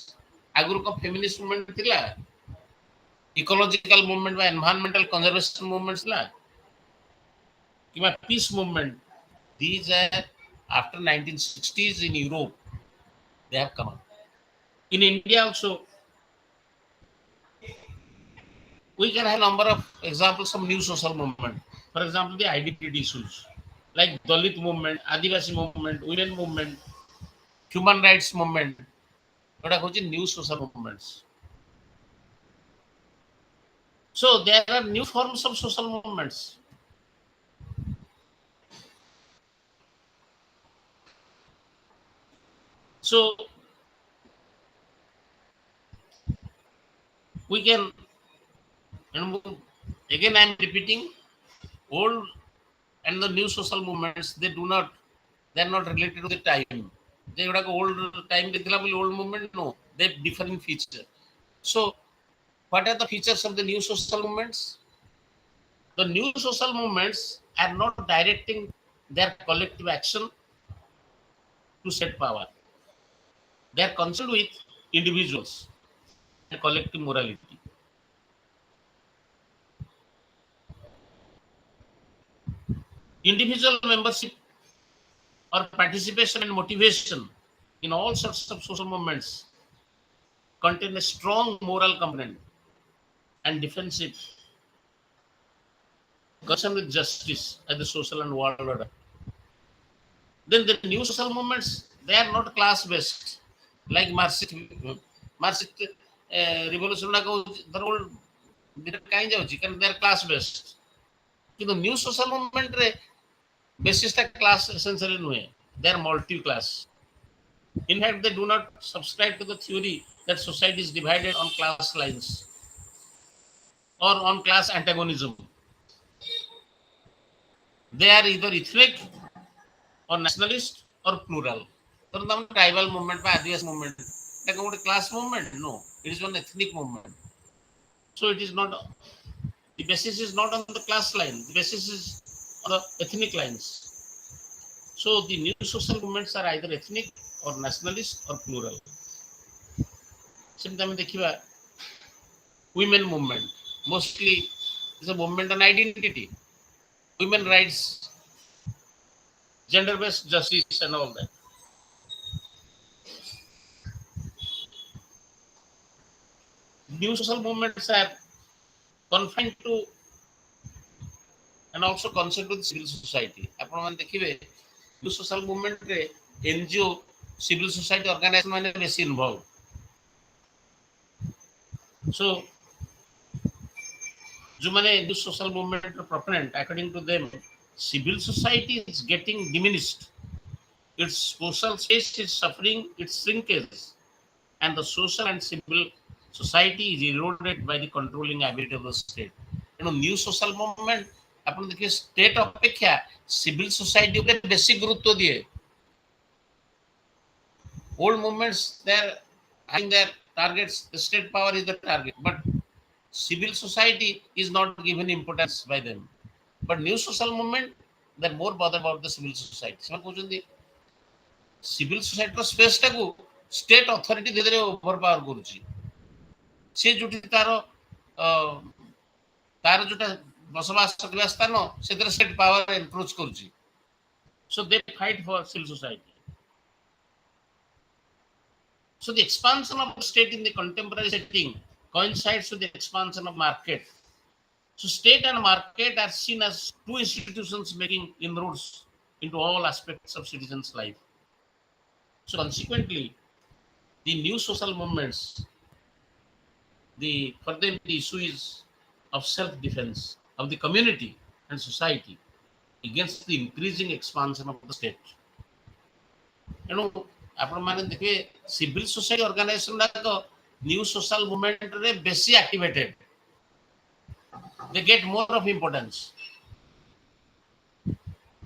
ଆଗରୁ କଣ feminist movement ଥିଲା, ecological movement ବା environmental conservation movements ଥିଲା, କିମ୍ବା peace movement. These are after 1960s in Europe they have come up. In India also we can have a number of examples of new social movement. For example, the identity issues like Dalit movement, Adivasi movement, women movement, human rights movement. What are new social movements? So there are new forms of social movements. So we can, and again I am repeating, old and the new social movements they are not related to the time. They would have old time old movement, no, they differ in feature. So what are the features of the new social movements? The new social movements are not directing their collective action to set power. They are concerned with individuals and collective morality. Individual membership or participation and motivation in all sorts of social movements contain a strong moral component and defensive concern with justice at the social and world order. Then the new social movements they are not class based like Marxist revolution the old kind of they are class based. The new social movement basis class essentially nue. They are multi-class. In fact, they do not subscribe to the theory that society is divided on class lines or on class antagonism. They are either ethnic or nationalist or plural. So, the tribal movement, Adivasi movement, like a class movement, no. It is one ethnic movement. So it is not, the basis is not on the class line, the basis is on the ethnic lines. So the new social movements are either ethnic or nationalist or plural. Sometimes देखिबा women movement mostly is a movement on identity, women rights, gender based justice and all that. New social movements are confined to and also concerned with civil society. ଆପଣ ମାନେ ଦେଖିବେ new social movement ରେ NGO civil society organization ମାନେ ବେଶୀ involved. So ଯୋଉମାନେ new social movement proponent, according to them, civil society is getting diminished. Its social space is suffering its shrinkage, and the social and civil society is eroded by the controlling ability of the state. New social movement ଆପଣ ଦେଖିବେ state ଅପେକ୍ଷା civil society ଉପରେ ବେଶୀ ଗୁରୁତ୍ୱ ଦିଏ. Old movements, they're having their targets, the state power is the target, but civil society is not given importance by them. But new social movement, they're more bothered about the civil society. ସେମାନେ କହୁଛନ୍ତି civil society ର space ଟାକୁ state authority ଧୀରେ ଧୀରେ over power କରୁଛି. ସେ ଯୋଉଠି ତାର ଯୋଉଟା ବସବାସ କରିବା ସ୍ଥାନ ସେଥିରେ state power encroach କରୁଛି. So they fight for civil society. So the expansion of the state in the contemporary setting coincides with the expansion of market. So state and market are seen as two institutions making inroads into all aspects of citizens' life. So consequently, the new social movements, for them the issue is of self-defense of the community and society against the increasing expansion of the state. ଆପଣ ମାନେ ଦେଖିବେ civil society organisation ଗୁଡାକ new social ମୁଭମେଣ୍ଟରେ ବେଶୀ activated. They get more of importance.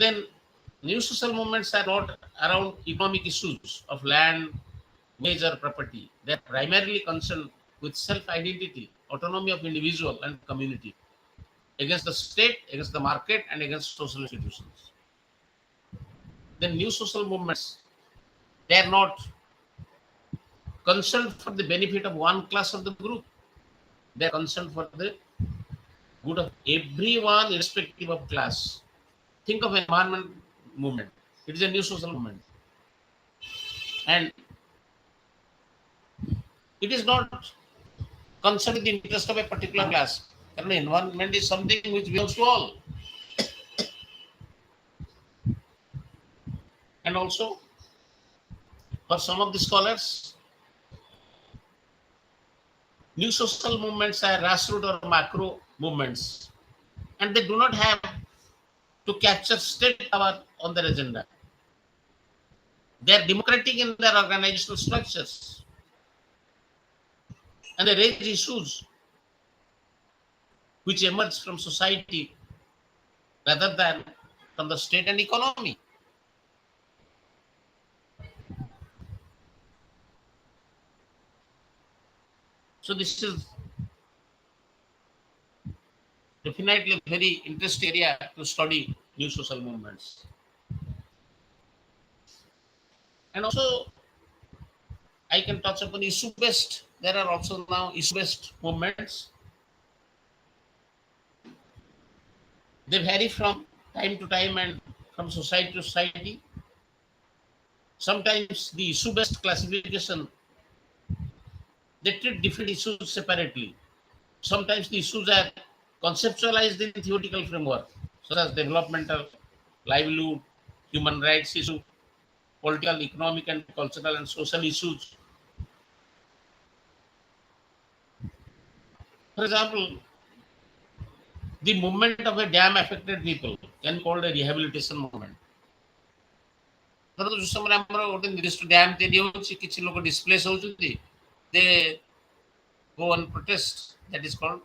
Then new social movements are not around economic issues of land, wage or property. They are primarily concerned with self-identity, autonomy of individual and community against the state, against the market and against social institutions. Then new social movements, they are not concerned for the benefit of one class of the group. They are concerned for the good of everyone irrespective of class. Think of environment movement. It is a new social movement. And it is not concerned with the interest of a particular class. And environment is something which belongs to all. And also, for some of the scholars, new social movements are grassroots or macro movements, and they do not have to capture state power on their agenda. They are democratic in their organizational structures, and they raise issues which emerge from society rather than from the state and economy. So this is definitely a very interesting area to study new social movements. And also, I can touch upon issue-based. There are also now issue-based movements. They vary from time to time and from society to society. Sometimes the issue-based classification, they treat different issues separately. Sometimes the issues are conceptualized in theoretical framework, such as developmental, livelihood, human rights issue, political, economic, and cultural and social issues. For example, the movement of a dam affected people can be called a rehabilitation movement. ଧର ଯୋଉ ସମୟରେ ଆମର ଗୋଟେ ନିର୍ଦ୍ଦିଷ୍ଟ dam ତିଆରି ହେଉଛି, କିଛି ଲୋକ ଡିସପ୍ଲେସ୍ ହେଉଛନ୍ତି, they go on protest, that is called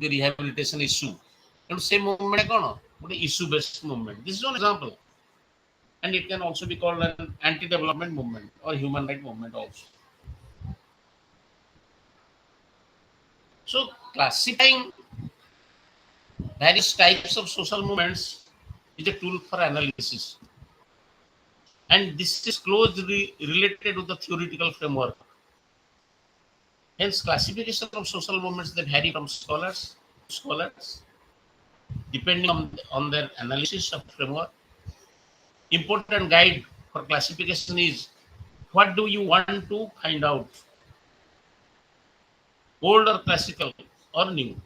the rehabilitation issue. ତେଣୁ ସେ ମୁଭମେଣ୍ଟ କ'ଣ ଗୋଟେ issue based movement. This is one example, and it can also be called an anti-development movement or human right movement also. So classifying various types of social movements is a tool for analysis. And this is closely related with the theoretical framework. Hence, classification of social movements they vary from scholars to scholars, depending on their analysis of framework. Important guide for classification is what do you want to find out? Old or classical or new?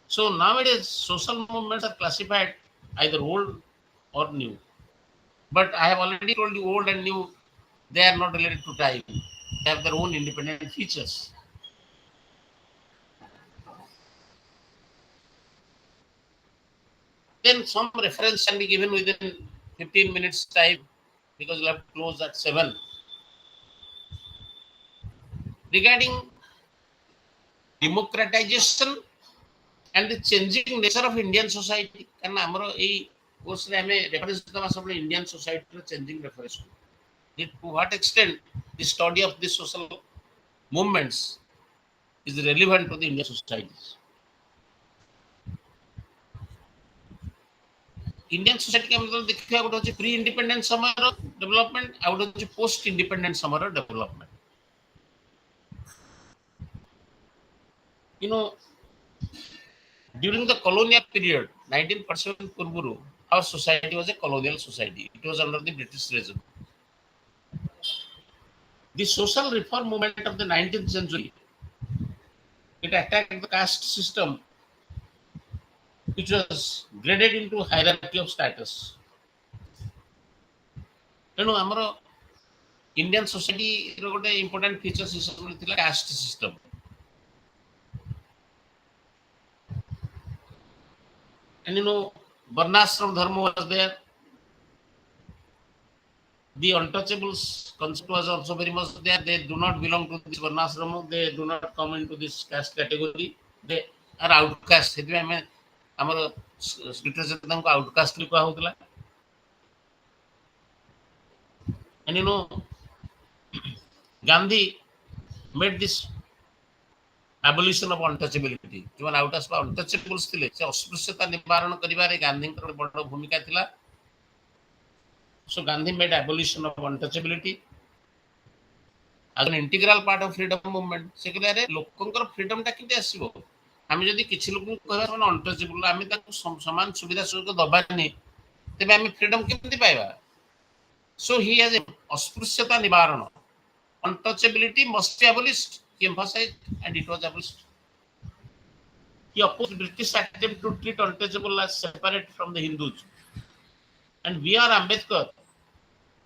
So nowadays, social movements are classified either old or new. But I have already told you old and new, they are not related to time. They have their own independent features. Then some reference can be given within 15 minutes time because we'll have to close at 7. Regarding democratization and the changing nature of Indian society, and amaro ei course re ame reference daba sable Indian society ro changing reference to what extent the study of the social movements is relevant to the Indian societies. Indian society के मतलब देखिए गोटे होची pre independent समय रो development आ गोटे होची post independent समय रो development. You know, during the colonial period 1947 पूर्वरु our society was a colonial society. It was under the British regime. The social reform movement of the 19th century, it attacked the caste system which was graded into hierarchy of status. ତେଣୁ ଆମର Indian society ର ଗୋଟେ important feature system ଥିଲା caste system. And you know, Varnashram dharma was there. The untouchables concept was also very much there. They do not belong to this Varnashram. They do not come into this caste category. They are outcast. ସେଥିପାଇଁ ଆମେ ଆମର literature ତାଙ୍କୁ outcast ବୋଲି କୁହା ହଉଥିଲା. And you know, Gandhi made this abolition of untouchability. जो untouchables ଥିଲେ ସେ अस्पृश्यता निवारण କରିବାରେ ଗାନ୍ଧୀଙ୍କର ବଡ଼ ଭୂମିକା ଥିଲା. So Gandhi made abolition of untouchability as an integral part of freedom movement. Se कहले अरे लोकंकर freedom टा केते आसीबो? ଆମେ ଯଦି କିଛି ଲୋକଙ୍କୁ କହିବା ସେମାନେ untouchable, ଆମେ ତାଙ୍କୁ ସମାନ ସୁବିଧା ସୁଯୋଗ ଦବାନି, ତେବେ ଆମେ freedom କେମିତି ପାଇବା? So he has a अस्पृश्यता निवारण. Untouchability must be abolished. He emphasized, and it was abolished. He opposed British attempt to treat untouchable as separate from the Hindus. And V.R. Ambedkar,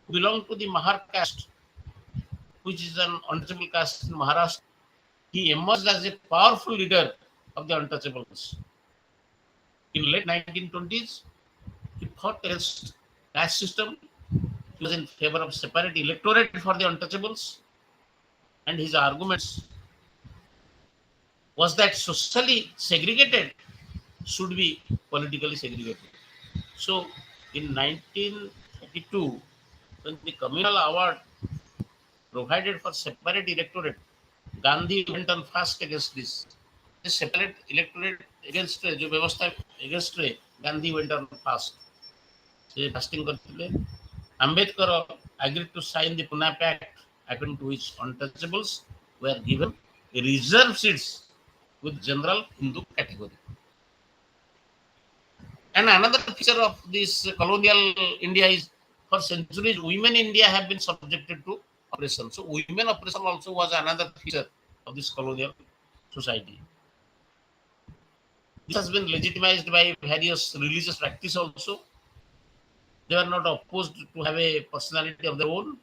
who belonged to the Mahar caste, which is an untouchable caste in Maharashtra, he emerged as a powerful leader of the untouchables. In late 1920s, he fought against caste system. He was in favor of separate electorate for the untouchables, and his arguments was that socially segregated should be politically segregated. So in 1932, when the communal award provided for separate electorate, Gandhi went on fast against this. The separate electorate against जो व्यवस्था against Gandhi went on fast. से fasting करते Ambedkar agreed to sign the Pune Pact, according to which untouchables were given reserved seats with general Hindu category. And another feature of this colonial India is, for centuries, women in India have been subjected to oppression. So women oppression also was another feature of this colonial society. This has been legitimized by various religious practices also. They were not opposed to have a personality of their own.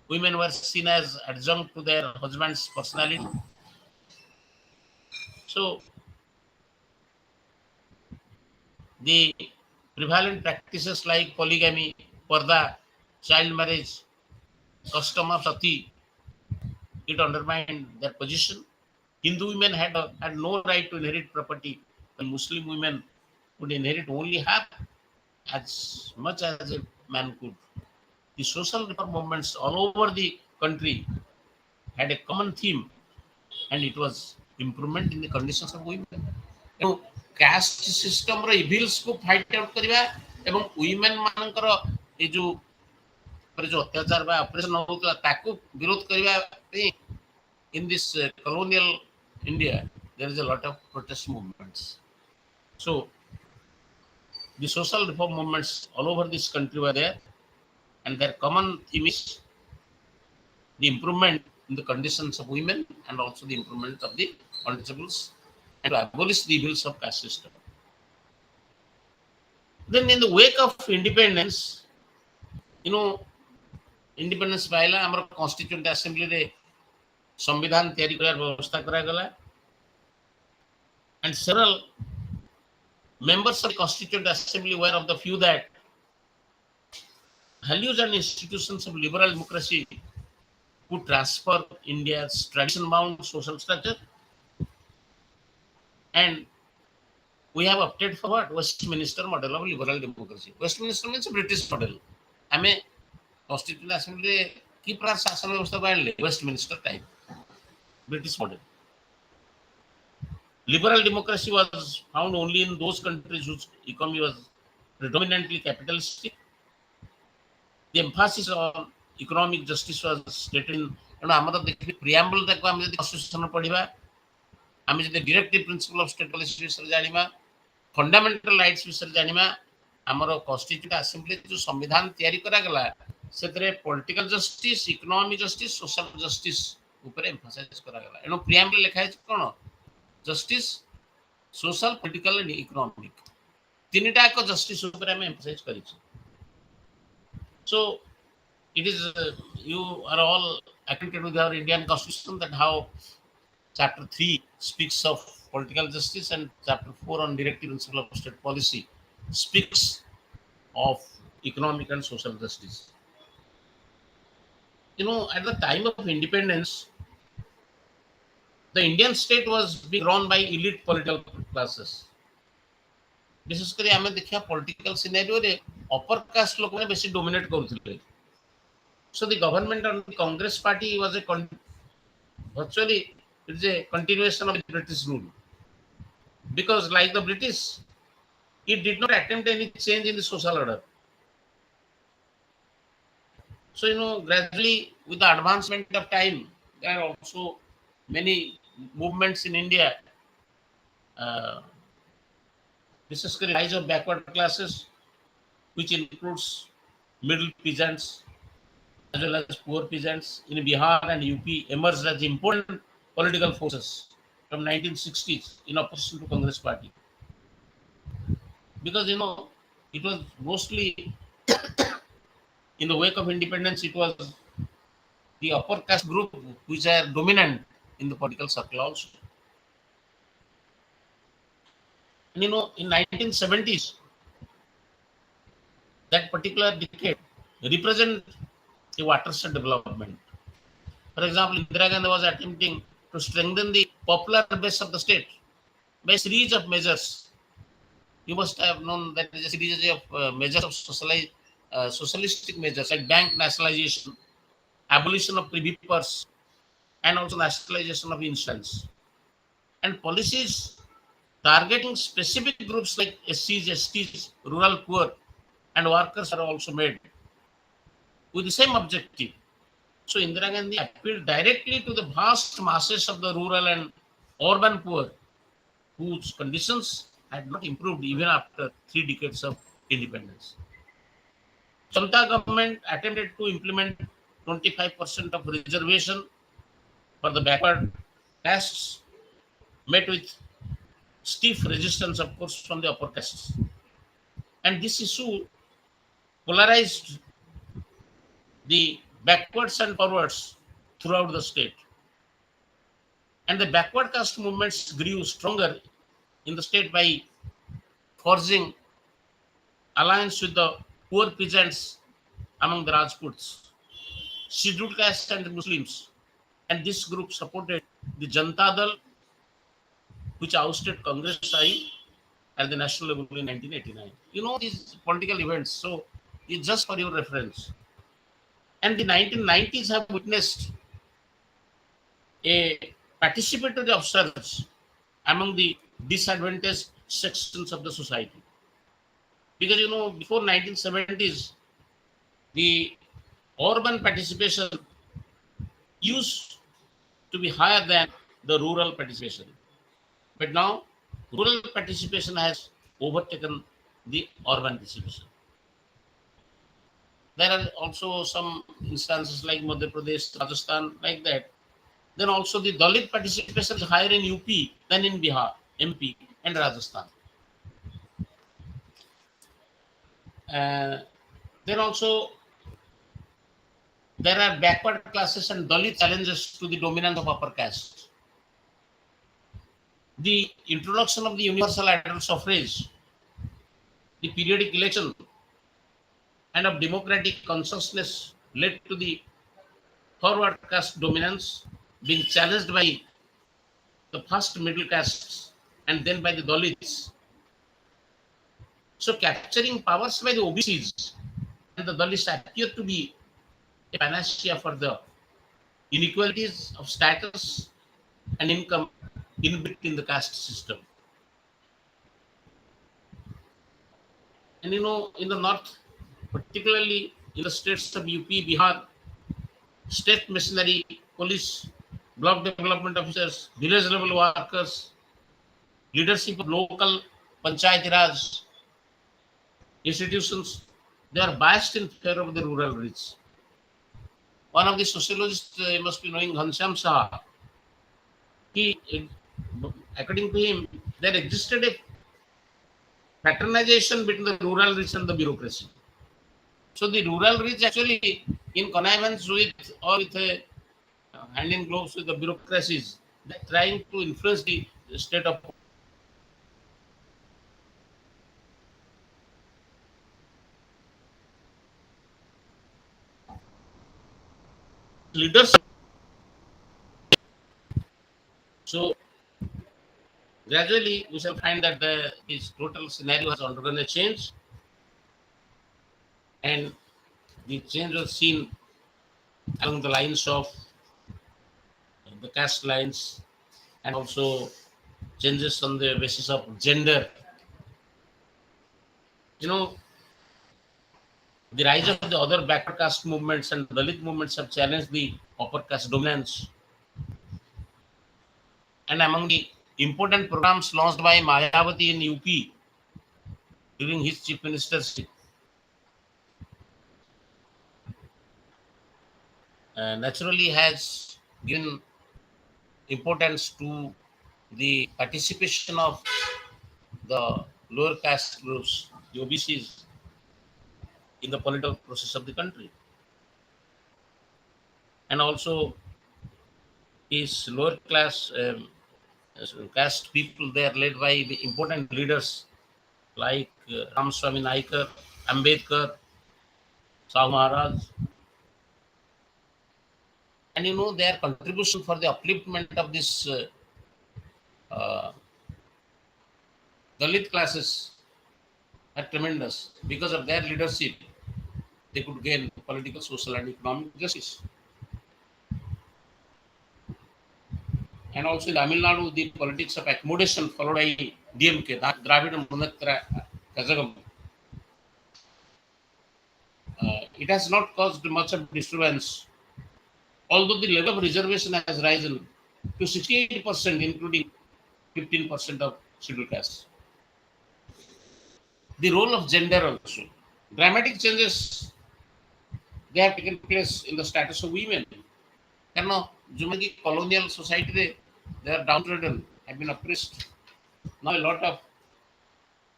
Women were seen as adjunct to their husband's personality. So the prevalent practices like polygamy, parda, child marriage, custom of sati, it undermined their position. Hindu women had no right to inherit property, while Muslim women would inherit only half as much as a man could. The social reform movements all over the country had a common theme, and it was improvement in the conditions of women. Caste system ro evils को fight out करिवा एवं women मानकर ए जो अत्याचार बा operation होतला ताको विरोध करिवा पे in this colonial India there is a lot of protest movements. So the social reform movements all over this country were there, and their common theme is the improvement in the conditions of women and also the improvement of the untouchables and to abolish the evils of caste system. Then in the wake of independence, independence पाइला हमर constituent assembly रे संविधान तैयारी करार व्यवस्था करा गला, and several members of the constituent assembly were of the few that values and institutions of liberal democracy could transfer India's tradition-bound social structure, and we have opted for what? Westminster model of liberal democracy. Westminster means a British model. हमें constituent assembly की प्रकार शासन व्यवस्था बांधले Westminster type, British model. Liberal democracy was found only in those countries whose economy was predominantly capitalistic. The emphasis on economic justice was stated in preamble तक हम यदि constitution पढ़िबा, हम यदि directive principle of state policy विषय जानिबा, fundamental rights विषय जानिबा, हमरो constituent assembly जो संविधान तैयारी करा गला सेतरे political justice, economic justice, social justice ऊपर emphasize करा गला. एनो preamble लिखा है कोन? Justice, social, political and economic. तीनटा को justice ऊपर हम emphasize करी. So it is you are all acquainted with our Indian Constitution, that how Chapter 3 speaks of political justice and Chapter 4 on directive principle of state policy speaks of economic and social justice. At the time of independence, the Indian state was being run by elite political classes. विशेषकर आम देखा political scenario रे upper caste लोक मैंने बेसी dominate करते. So the government of the Congress party was virtually it is a continuation of the British rule, because like the British, it did not attempt any change in the social order. So gradually with the advancement of time, there are also many movements in India. This is the rise of backward classes, which includes middle peasants as well as poor peasants in Bihar and UP, emerged as important political forces from 1960s in opposition to Congress party. Because it was mostly in the wake of independence, it was the upper caste group which are dominant in the political circle also. And in 1970s, that particular decade represent the watershed development. For example, Indira Gandhi was attempting to strengthen the popular base of the state by a series of measures. You must have known that there is a series of measures of socialistic measures like bank nationalization, abolition of privy purse, and also nationalization of insurance. And policies targeting specific groups like SCs, STs, rural poor, and workers are also made with the same objective. So Indira Gandhi appealed directly to the vast masses of the rural and urban poor, whose conditions had not improved even after 3 decades of independence. Janata government attempted to implement 25% of reservation for the backward castes, met with stiff resistance, of course, from the upper castes. And this issue polarized the backwards and forwards throughout the state. And the backward caste movements grew stronger in the state by forging alliance with the poor peasants among the Rajputs, scheduled castes and Muslims. And this group supported the Janata Dal, which ousted Congress at the national level in 1989. These political events, so it's just for your reference. And the 1990s have witnessed a participatory observers among the disadvantaged sections of the society. Because before 1970s, the urban participation used to be higher than the rural participation. But now, rural participation has overtaken the urban participation. There are also some instances like Madhya Pradesh, Rajasthan, like that. Then also the Dalit participation is higher in UP than in Bihar, MP, and Rajasthan. Uh, then also there are backward classes and Dalit challenges to the dominance of upper caste. The introduction of the universal adult suffrage, the periodic election, and of democratic consciousness led to the forward caste dominance being challenged by the first middle castes and then by the Dalits. So capturing powers by the OBCs and the Dalits appear to be a panacea for the inequalities of status and income inbuilt in the caste system. And in the north, particularly in the states of UP, Bihar, state machinery, police, block development officers, village level workers, leadership of local panchayat raj institutions, they are biased in favor of the rural rich. One of the sociologists, you must be knowing, Ghanshyam Saha, he, according to him, there existed a patronization between the rural rich and the bureaucracy. So the rural rich actually, in connivance with or with a hand in gloves with the bureaucracies, they're trying to influence the state of leadership. So gradually we shall find that this total scenario has undergone a change, and the change was seen along the lines of the caste lines and also changes on the basis of gender. You know, the rise of the other backward caste movements and Dalit movements have challenged the upper caste dominance. And among the important programs launched by Mayawati in UP during his chief ministership, naturally has given importance to the participation of the lower caste groups, the OBCs, in the political process of the country. And also his lower class caste people, they are led by important leaders like Ramaswamy Naikar, Ambedkar, Sahu Maharaj. And their contribution for the upliftment of this uh, Dalit classes are tremendous. Because of their leadership, they could gain political, social, and economic justice. And also in Tamil Nadu, the politics of accommodation followed by DMK, Dravid Munnetra Kazagam. It has not caused much of disturbance, although the level of reservation has risen to 68%, including 15% of scheduled castes. The role of gender also. Dramatic changes, they have taken place in the status of women. Jumagi colonial society, they are downtrodden, have been oppressed. Now a lot of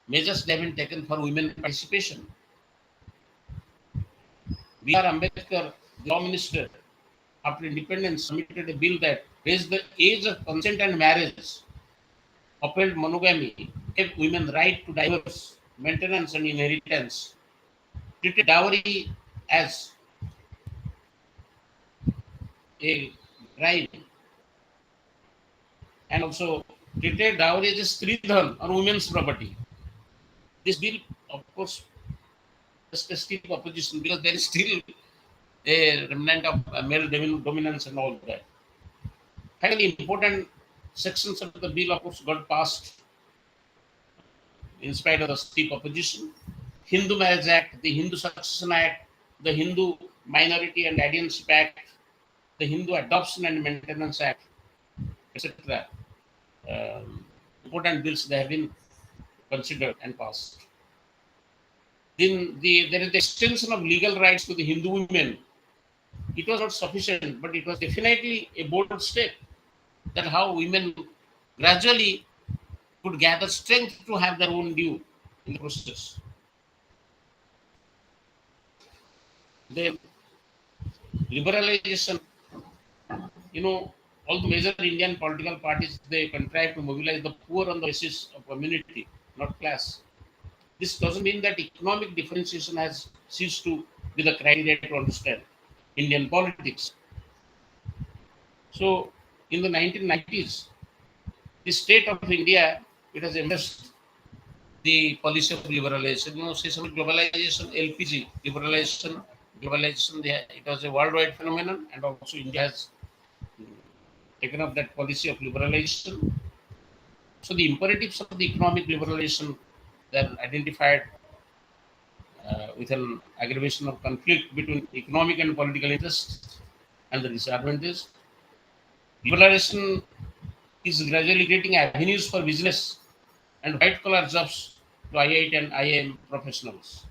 measures have been taken for women participation. B.R. Ambedkar, the law minister, after independence, submitted a bill that raised the age of consent and marriage, upheld monogamy, gave women right to divorce, maintenance, and inheritance, treated dowry as a bribe, and also treated dowry as a stridhan or women's property. This bill, of course, has a stiff opposition because there is still a remnant of male dominance and all that. Finally, important sections of the bill, of course, got passed in spite of the steep opposition. Hindu Marriage Act, the Hindu Succession Act, the Hindu Minority and Guardianship Act, the Hindu Adoption and Maintenance Act, etc. Important bills they have been considered and passed. Then there is the extension of legal rights to the Hindu women. It was not sufficient, but it was definitely a bold step that how women gradually could gather strength to have their own view in the process. The liberalization, all the major Indian political parties, they contrive to mobilize the poor on the basis of community, not class. This doesn't mean that economic differentiation has ceased to be the criteria to understand Indian politics. So, in the 1990s, the state of India, it has embraced the policy of liberalization. Say some globalization, LPG, globalization, it was a worldwide phenomenon, and also India has taken up that policy of liberalization. So the imperatives of the economic liberalization, they're identified with an aggravation of conflict between economic and political interests and the disadvantage. Liberalization is gradually creating avenues for business and white-collar jobs to IIT and IIM professionals.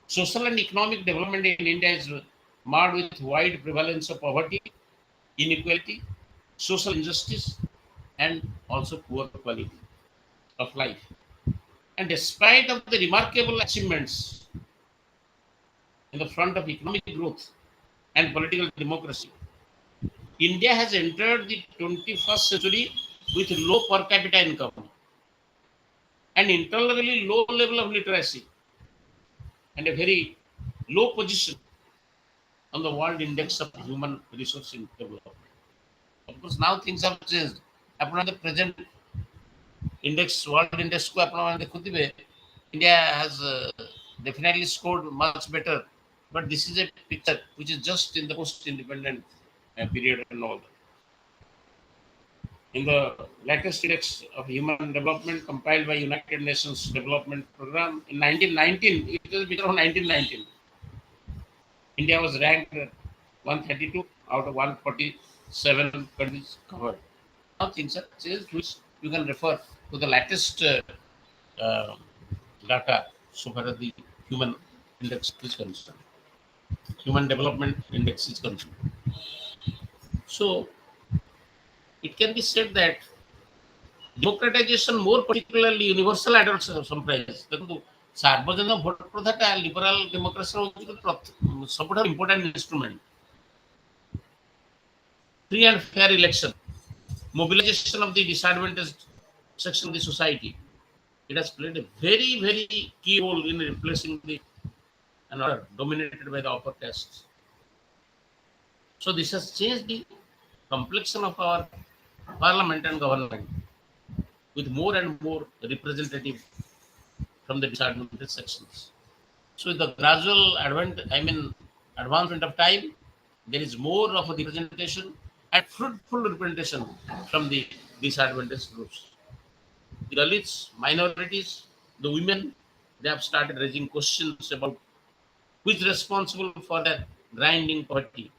Social and economic development in India is marred with wide prevalence of poverty, inequality, social injustice, and also poor quality of life. And despite of the remarkable achievements in the front of economic growth and political democracy, India has entered the 21st century with low per capita income and intolerably low level of literacy and a very low position on the World Index of Human Resource Development. Of course, now things have changed. Upon the present index, World Index, India has definitely scored much better. But this is a picture which is just in the post-independent period and all. In the latest index of human development compiled by United Nations Development Program in 1919, it is a picture of 1919. India was ranked 132 out of 147 countries covered. Now things have changed, which you can refer to the latest uh, data so far as the human index is concerned. Human development index is concerned. So it can be said that democratization, more particularly universal adult suffrage, ସାର୍ବଜନୀନ vote ପ୍ରଥାଟା liberal ଡେମୋକ୍ରାସିର ହେଉଛି ସବୁଠାରୁ important instrument. Free and fair election, mobilization of the disadvantaged section of the society. It has played a very, very key role in replacing an order dominated by the upper castes. So this has changed the complexion of our parliament and government with more and more representative from the disadvantaged sections. So the gradual advancement of time, there is more of a representation and fruitful representation from the disadvantaged groups. The Dalits, minorities, the women, they have started raising questions about who is responsible for their grinding poverty.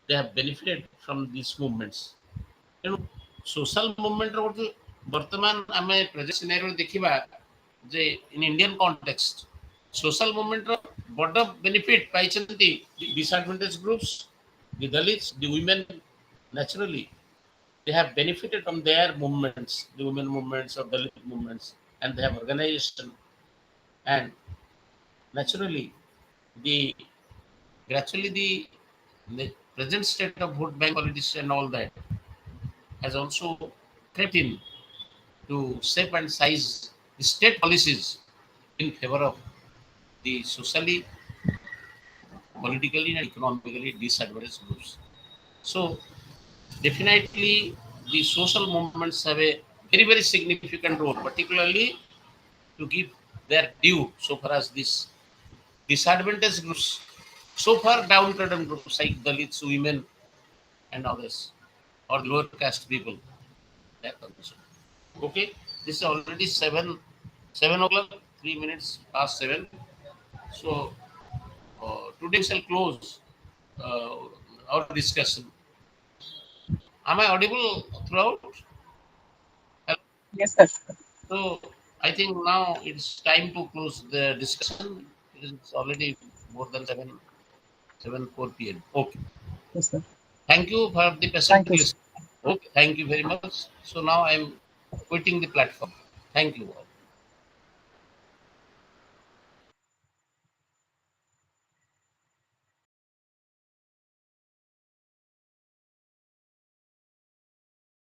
They have benefited from these movements. Social movement ବର୍ତ୍ତମାନ ଆମେ present scenario ଦେଖିବା ଯେ in Indian context, social movement ବଡ benefit ପାଇଛନ୍ତି disadvantaged groups, the Dalits, the women. Naturally, they have benefited from their movements, the women movements or Dalit movements, and they have organization. And naturally, gradually the present state of vote bank politics and all that has also crept in to shape and size the state policies in favor of the socially, politically, and economically disadvantaged groups. So definitely the social movements have a very, very significant role, particularly to give their due so far as this disadvantaged groups, so far downtrodden groups like Dalits, women, and others, or lower caste people. They are concerned. Okay, this is already 7 o'clock, 3 minutes past 7. So today we shall close uh, our discussion. Am I audible throughout? Yes, sir. So I think now it's time to close the discussion. It's already more than 7:04 p.m. Okay. Yes, sir. Thank you for the patient Thank you, sir. listening. Okay. Thank you very much. So now I'm quitting the platform. Thank you all.